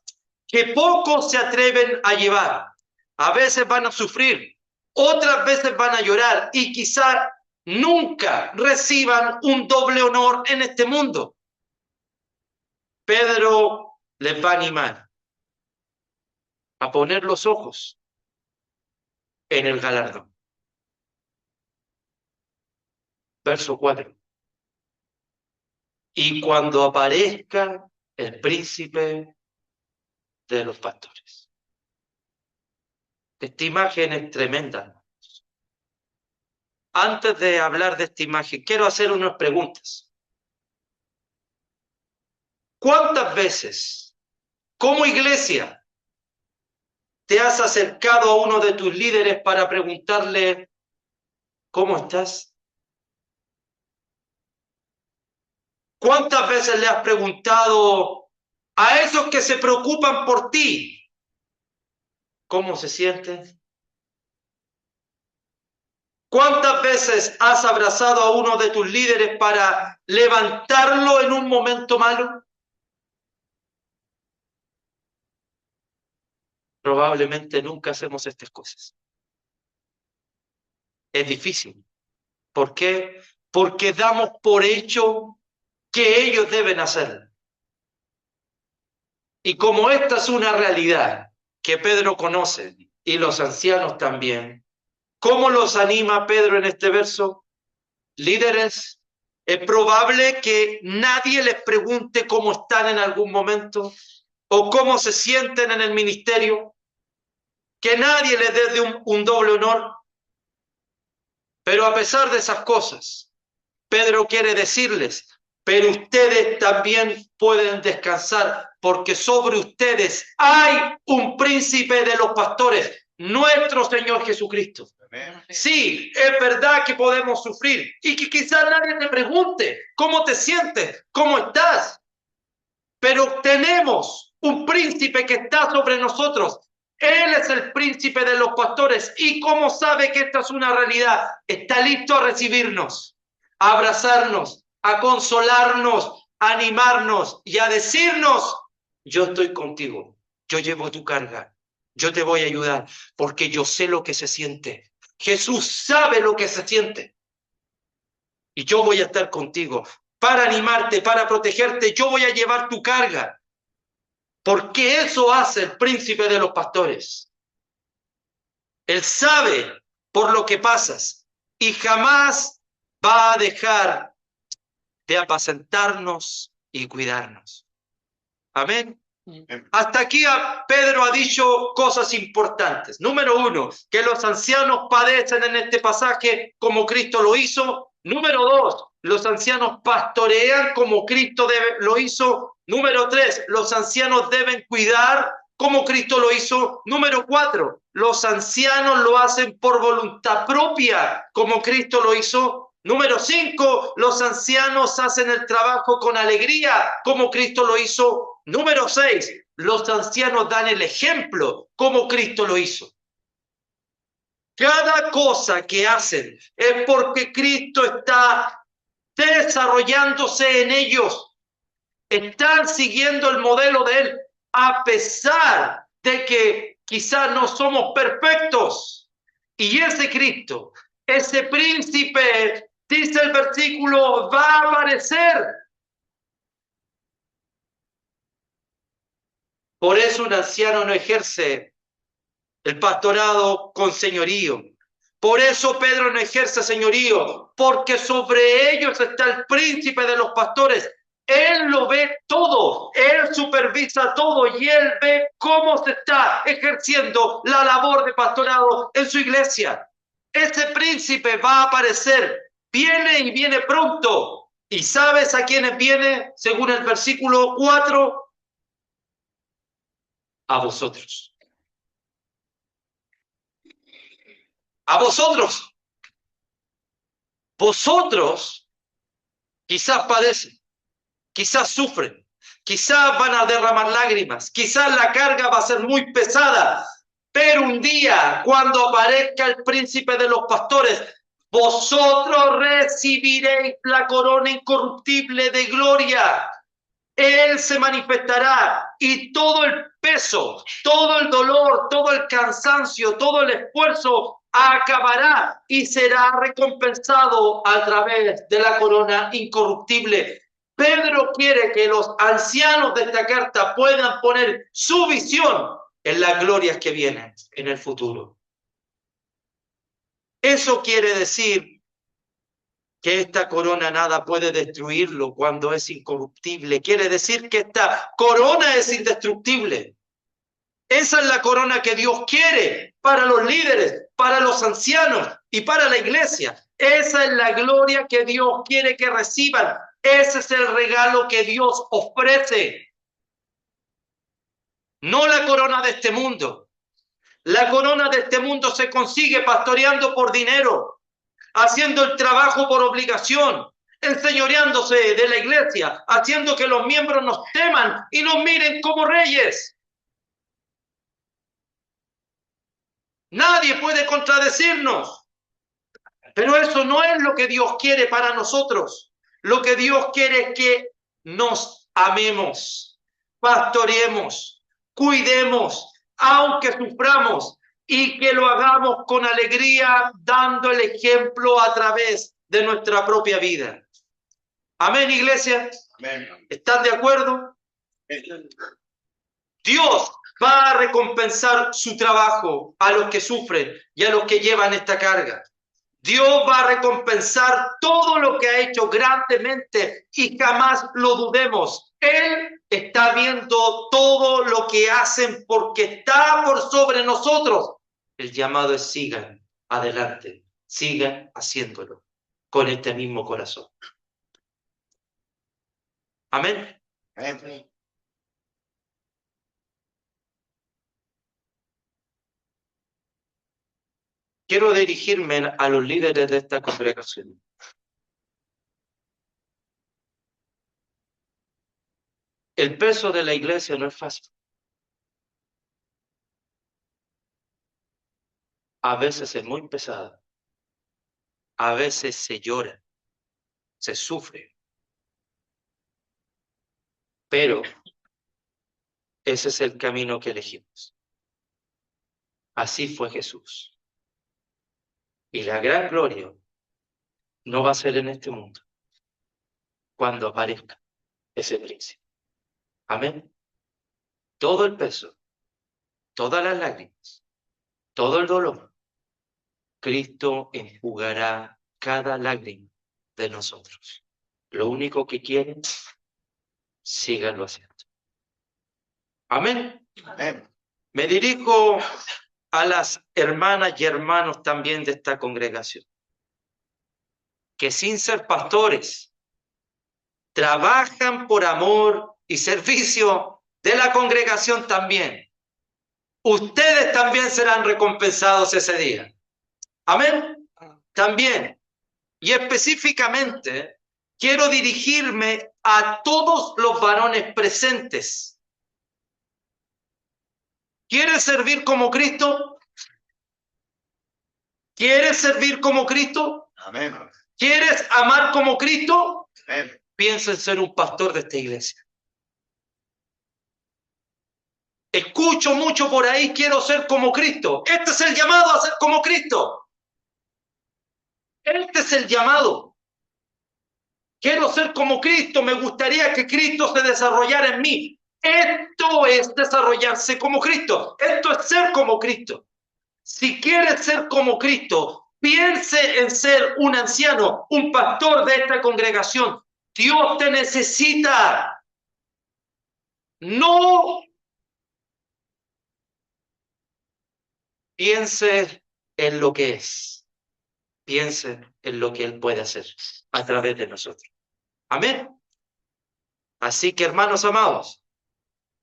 que pocos se atreven a llevar. A veces van a sufrir, otras veces van a llorar y quizá nunca reciban un doble honor en este mundo. Pedro les va a animar a poner los ojos en el galardón. Verso 4. Y cuando aparezca el príncipe de los pastores. Esta imagen es tremenda. Antes de hablar de esta imagen, quiero hacer unas preguntas. ¿Cuántas veces, como iglesia, te has acercado a uno de tus líderes para preguntarle, ¿cómo estás? ¿Cuántas veces le has preguntado a esos que se preocupan por ti, cómo se sienten? ¿Cuántas veces has abrazado a uno de tus líderes para levantarlo en un momento malo? Probablemente nunca hacemos estas cosas. Es difícil. ¿Por qué? Porque damos por hecho que ellos deben hacerlo. Y como esta es una realidad que Pedro conoce y los ancianos también, ¿cómo los anima Pedro en este verso? Líderes, es probable que nadie les pregunte cómo están en algún momento o cómo se sienten en el ministerio, que nadie les dé un doble honor. Pero a pesar de esas cosas, Pedro quiere decirles, pero ustedes también pueden descansar, porque sobre ustedes hay un príncipe de los pastores, nuestro Señor Jesucristo. Sí, es verdad que podemos sufrir y que quizás nadie te pregunte cómo te sientes, cómo estás, pero tenemos un príncipe que está sobre nosotros. Él es el príncipe de los pastores y como sabe que esta es una realidad, está listo a recibirnos, a abrazarnos, a consolarnos, a animarnos y a decirnos, yo estoy contigo, yo llevo tu carga, yo te voy a ayudar porque yo sé lo que se siente. Jesús sabe lo que se siente y yo voy a estar contigo para animarte, para protegerte, yo voy a llevar tu carga. Porque eso hace el príncipe de los pastores. Él sabe por lo que pasas y jamás va a dejar de apacentarnos y cuidarnos. Amén. Hasta aquí Pedro ha dicho cosas importantes. Número 1, que los ancianos padecen en este pasaje como Cristo lo hizo. Número 2, los ancianos pastorean como Cristo lo hizo. Número 3, los ancianos deben cuidar como Cristo lo hizo. Número 4, los ancianos lo hacen por voluntad propia como Cristo lo hizo. Número 5, los ancianos hacen el trabajo con alegría como Cristo lo hizo. Número 6, los ancianos dan el ejemplo como Cristo lo hizo. Cada cosa que hacen es porque Cristo está desarrollándose en ellos. Están siguiendo el modelo de Él, a pesar de que quizás no somos perfectos. Y ese Cristo, ese príncipe Dice el versículo, va a aparecer. Por eso un anciano no ejerce el pastorado con señorío. Por eso Pedro no ejerce señorío, porque sobre ellos está el príncipe de los pastores. Él lo ve todo, él supervisa todo y él ve cómo se está ejerciendo la labor de pastorado en su iglesia. Ese príncipe va a aparecer, viene y viene pronto. ¿Y sabes a quiénes viene? Según el versículo 4, a vosotros. A vosotros. Vosotros quizás padecen, quizás sufren, quizás van a derramar lágrimas, quizás la carga va a ser muy pesada, pero un día, cuando aparezca el príncipe de los pastores, vosotros recibiréis la corona incorruptible de gloria. Él se manifestará y todo el peso, todo el dolor, todo el cansancio, todo el esfuerzo acabará y será recompensado a través de la corona incorruptible. Pedro quiere que los ancianos de esta carta puedan poner su visión en las glorias que vienen en el futuro. Eso quiere decir que esta corona nada puede destruirlo cuando es incorruptible. Quiere decir que esta corona es indestructible. Esa es la corona que Dios quiere para los líderes, para los ancianos y para la iglesia. Esa es la gloria que Dios quiere que reciban. Ese es el regalo que Dios ofrece. No la corona de este mundo. La corona de este mundo se consigue pastoreando por dinero, haciendo el trabajo por obligación, enseñoreándose de la iglesia, haciendo que los miembros nos teman y nos miren como reyes. Nadie puede contradecirnos, pero eso no es lo que Dios quiere para nosotros. Lo que Dios quiere es que nos amemos, pastoreemos, cuidemos, aunque suframos, y que lo hagamos con alegría, dando el ejemplo a través de nuestra propia vida. Amén, iglesia. Amén. ¿Están de acuerdo? Dios va a recompensar su trabajo a los que sufren y a los que llevan esta carga. Dios va a recompensar todo lo que ha hecho grandemente y jamás lo dudemos. Él está viendo todo lo que hacen porque está por sobre nosotros. El llamado es sigan adelante, sigan haciéndolo con este mismo corazón. Amén. Amén. Quiero dirigirme a los líderes de esta congregación. El peso de la iglesia no es fácil. A veces es muy pesada. A veces se llora, se sufre. Pero ese es el camino que elegimos. Así fue Jesús. Y la gran gloria no va a ser en este mundo, cuando aparezca ese príncipe. Amén. Todo el peso, todas las lágrimas, todo el dolor, Cristo enjugará cada lágrima de nosotros. Lo único que quieren, síganlo haciendo. Amén. Amén. Me dirijo a las hermanas y hermanos también de esta congregación, que sin ser pastores, trabajan por amor y servicio de la congregación también. Ustedes también serán recompensados ese día. Amén. También. Y específicamente, quiero dirigirme a todos los varones presentes. ¿Quieres servir como Cristo? ¿Quieres servir como Cristo? Amén. ¿Quieres amar como Cristo? Amén. Piensa en ser un pastor de esta iglesia. Escucho mucho por ahí, quiero ser como Cristo. Este es el llamado a ser como Cristo. Este es el llamado. Quiero ser como Cristo, me gustaría que Cristo se desarrollara en mí. Esto es desarrollarse como Cristo. Esto es ser como Cristo. Si quieres ser como Cristo, piense en ser un anciano, un pastor de esta congregación. Dios te necesita. No piense en lo que es. Piense en lo que Él puede hacer a través de nosotros. Amén. Así que, hermanos amados,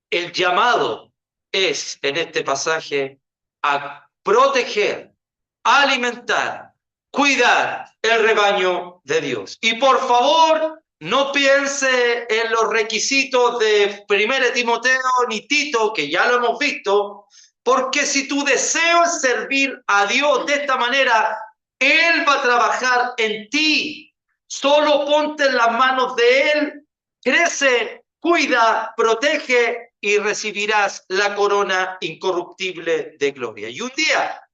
el llamado es en este pasaje a proteger, alimentar, cuidar el rebaño de Dios. Y por favor, no piense en los requisitos de 1 Timoteo ni Tito, que ya lo hemos visto, porque si tu deseo es servir a Dios de esta manera, Él va a trabajar en ti. Solo ponte en las manos de Él, crece, cuida, protege y recibirás la corona incorruptible de gloria. Y un día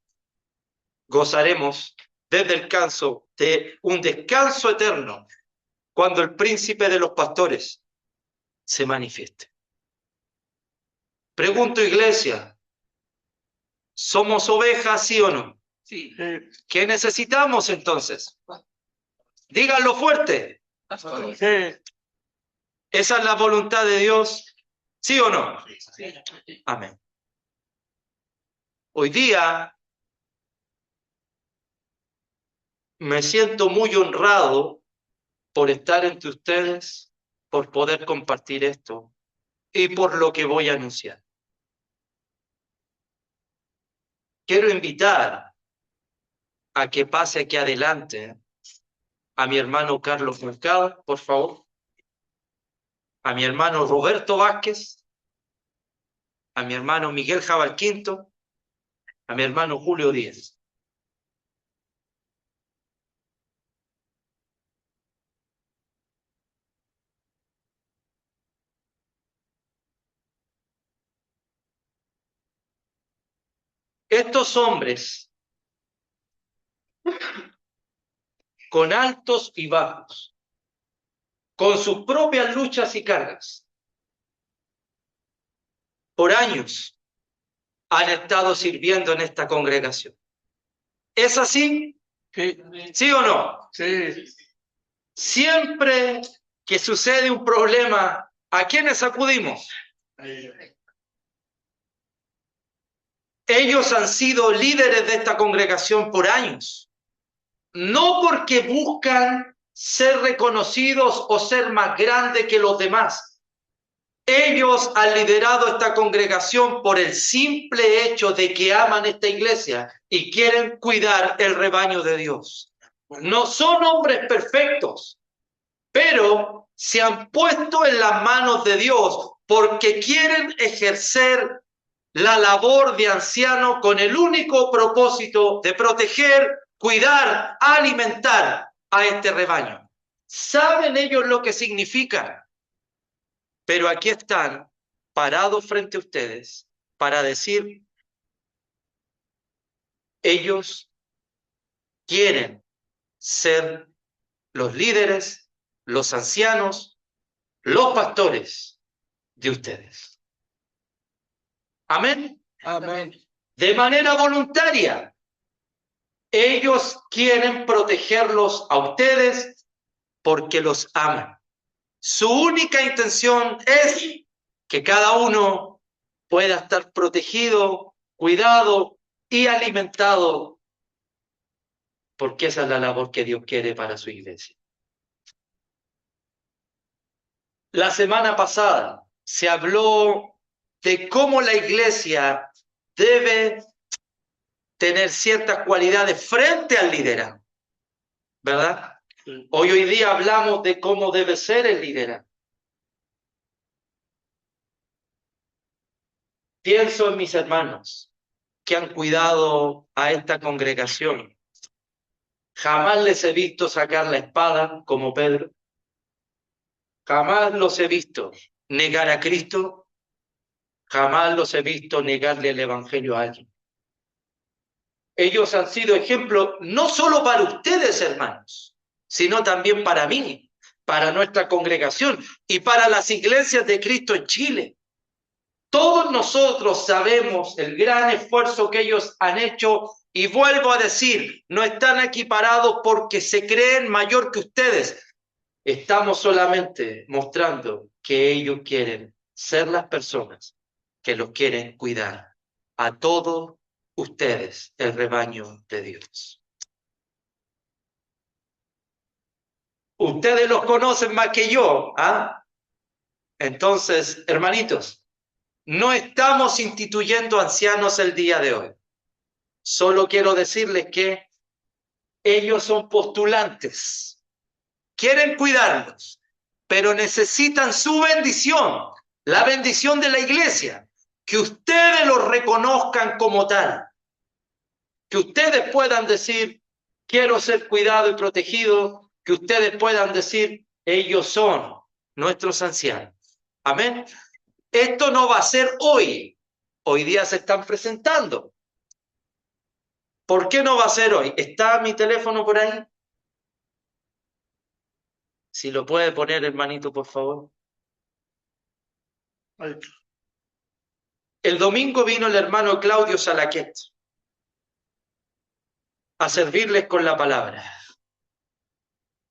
gozaremos de un descanso eterno cuando el príncipe de los pastores se manifieste. Pregunto, iglesia, ¿somos ovejas, sí o no? Sí. ¿Qué necesitamos entonces? Díganlo fuerte. ¿Esa es la voluntad de Dios? ¿Sí o no? Sí. Amén. Hoy día me siento muy honrado por estar entre ustedes, por poder compartir esto y por lo que voy a anunciar. Quiero invitar a que pase aquí adelante a mi hermano Carlos Mercado, por favor, a mi hermano Roberto Vázquez, a mi hermano Miguel Jabalquinto, a mi hermano Julio Díez. Estos hombres, con altos y bajos, con sus propias luchas y cargas, por años han estado sirviendo en esta congregación. ¿Es así? Sí. ¿Sí o no? Sí. Siempre que sucede un problema, ¿a quiénes acudimos? Ellos han sido líderes de esta congregación por años. No porque buscan ser reconocidos o ser más grandes que los demás. Ellos han liderado esta congregación por el simple hecho de que aman esta iglesia y quieren cuidar el rebaño de Dios. No son hombres perfectos, pero se han puesto en las manos de Dios porque quieren ejercer la labor de anciano con el único propósito de proteger, cuidar, alimentar a este rebaño. ¿Saben ellos lo que significa? Pero aquí están parados frente a ustedes para decir, ellos quieren ser los líderes, los ancianos, los pastores de ustedes. Amén. Amén. De manera voluntaria. Ellos quieren protegerlos a ustedes porque los aman. Su única intención es que cada uno pueda estar protegido, cuidado y alimentado, porque esa es la labor que Dios quiere para su iglesia. La semana pasada se habló de cómo la iglesia debe tener ciertas cualidades frente al liderazgo, ¿verdad? Hoy día hablamos de cómo debe ser el liderazgo. Pienso en mis hermanos que han cuidado a esta congregación. Jamás les he visto sacar la espada como Pedro. Jamás los he visto negar a Cristo. Jamás los he visto negarle el evangelio a alguien. Ellos han sido ejemplo no solo para ustedes, hermanos, sino también para mí, para nuestra congregación y para las iglesias de Cristo en Chile. Todos nosotros sabemos el gran esfuerzo que ellos han hecho y vuelvo a decir, no están aquí parados porque se creen mayor que ustedes. Estamos solamente mostrando que ellos quieren ser las personas que los quieren cuidar a todos ustedes, el rebaño de Dios. Ustedes los conocen más que yo, ¿ah? Entonces, hermanitos, no estamos instituyendo ancianos el día de hoy. Solo quiero decirles que ellos son postulantes. Quieren cuidarlos, pero necesitan su bendición, la bendición de la iglesia. Que ustedes los reconozcan como tal. Que ustedes puedan decir, quiero ser cuidado y protegido. Que ustedes puedan decir, ellos son nuestros ancianos. Amén. Esto no va a ser hoy. Hoy día se están presentando. ¿Por qué no va a ser hoy? ¿Está mi teléfono por ahí? Si lo puede poner, hermanito, por favor. El domingo vino el hermano Claudio Salaquet a servirles con la palabra.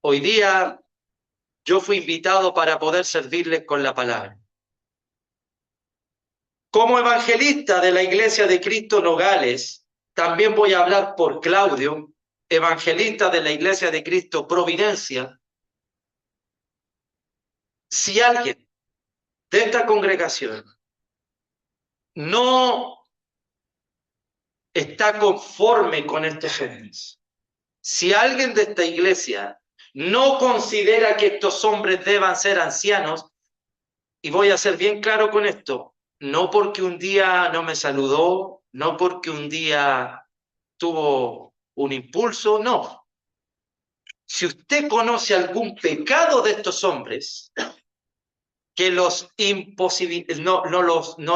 Hoy día yo fui invitado para poder servirles con la palabra. Como evangelista de la Iglesia de Cristo Nogales, también voy a hablar por Claudio, evangelista de la Iglesia de Cristo Providencia. Si alguien de esta congregación no está conforme con estos hombres, si alguien de esta iglesia no considera que estos hombres deban ser ancianos, y voy a ser bien claro con esto, no porque un día no me saludó, no porque un día tuvo un impulso, no. Si usted conoce algún pecado de estos hombres que no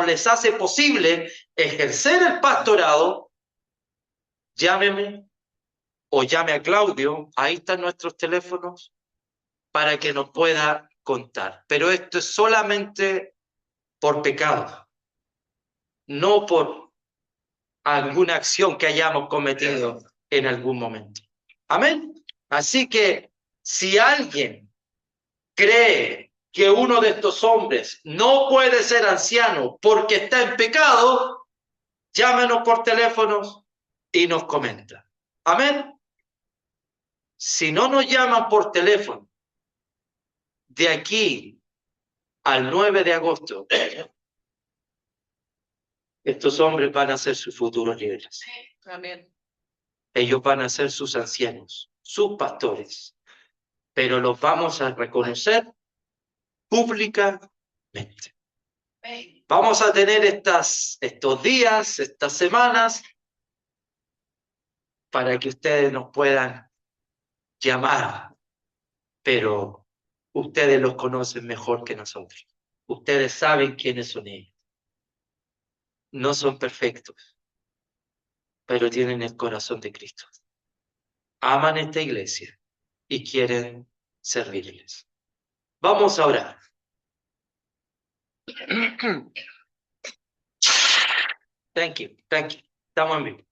les hace posible ejercer el pastorado, llámeme o llame a Claudio, ahí están nuestros teléfonos, para que nos pueda contar. Pero esto es solamente por pecado, no por alguna acción que hayamos cometido en algún momento. Amén. Así que si alguien cree que uno de estos hombres no puede ser anciano porque está en pecado, llámenos por teléfonos y nos comenta. Amén. Si no nos llaman por teléfono, de aquí al 9 de agosto, estos hombres van a ser sus futuros líderes. Amén. Ellos van a ser sus ancianos, sus pastores, pero los vamos a reconocer públicamente. Vamos a tener estos días, estas semanas, para que ustedes nos puedan llamar, pero ustedes los conocen mejor que nosotros. Ustedes saben quiénes son ellos. No son perfectos, pero tienen el corazón de Cristo. Aman esta iglesia y quieren servirles. Vamos a orar. Thank you. Estamos en vivo.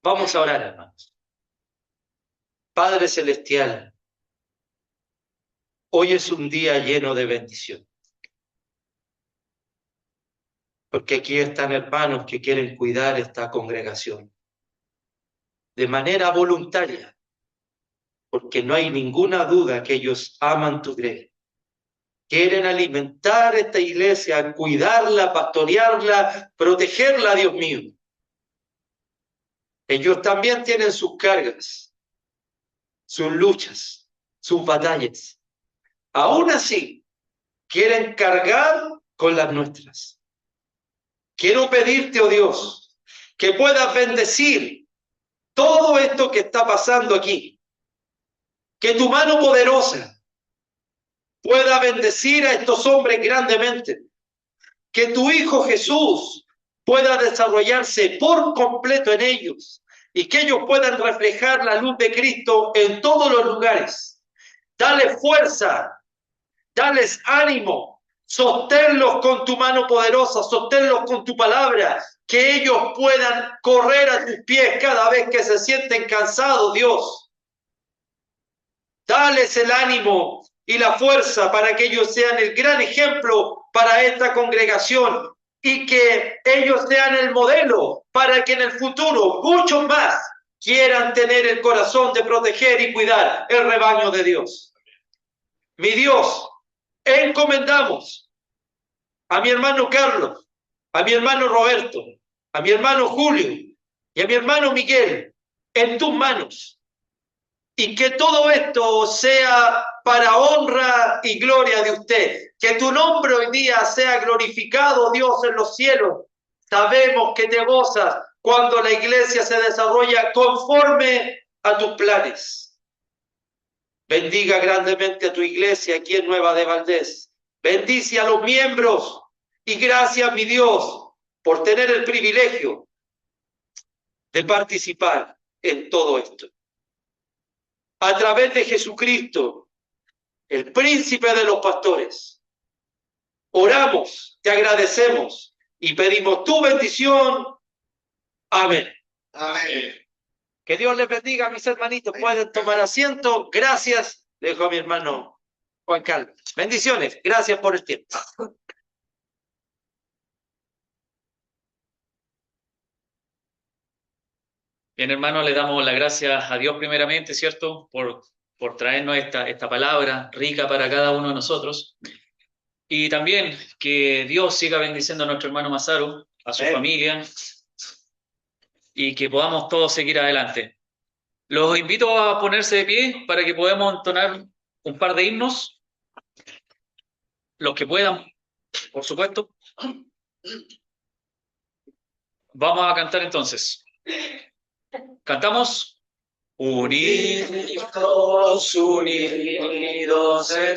Vamos a orar, hermanos. Padre Celestial, hoy es un día lleno de bendición. Porque aquí están hermanos que quieren cuidar esta congregación de manera voluntaria, porque no hay ninguna duda que ellos aman tu iglesia. Quieren alimentar esta iglesia, cuidarla, pastorearla, protegerla, Dios mío. Ellos también tienen sus cargas, sus luchas, sus batallas. Aún así, quieren cargar con las nuestras. Quiero pedirte, oh Dios, que puedas bendecir todo esto que está pasando aquí. Que tu mano poderosa pueda bendecir a estos hombres grandemente. Que tu Hijo Jesús pueda desarrollarse por completo en ellos y que ellos puedan reflejar la luz de Cristo en todos los lugares. dale fuerza, dales ánimo, sosténlos con tu mano poderosa, sosténlos con tu palabra, que ellos puedan correr a tus pies cada vez que se sienten cansados, Dios. Dales el ánimo y la fuerza para que ellos sean el gran ejemplo para esta congregación y que ellos sean el modelo para que en el futuro muchos más quieran tener el corazón de proteger y cuidar el rebaño de Dios. Mi Dios, encomendamos a mi hermano Carlos, a mi hermano Roberto, a mi hermano Julio y a mi hermano Miguel en tus manos. Y que todo esto sea para honra y gloria de usted. Que tu nombre hoy día sea glorificado, Dios, en los cielos. Sabemos que te gozas cuando la iglesia se desarrolla conforme a tus planes. Bendiga grandemente a tu iglesia aquí en Nueva de Valdés. Bendice a los miembros y gracias, mi Dios, por tener el privilegio de participar en todo esto. A través de Jesucristo, el príncipe de los pastores, oramos, te agradecemos y pedimos tu bendición. Amén. Amén. Que Dios les bendiga, mis hermanitos. Pueden tomar asiento. Gracias. Dejo a mi hermano Juan Carlos. Bendiciones. Gracias por el tiempo. Bien, hermano, le damos las gracias a Dios primeramente, ¿cierto? Por traernos esta palabra rica para cada uno de nosotros. Y también que Dios siga bendiciendo a nuestro hermano Masaru, a su familia, y que podamos todos seguir adelante. Los invito a ponerse de pie para que podamos entonar un par de himnos, los que puedan, por supuesto. Vamos a cantar entonces. Cantamos. Unidos, unidos en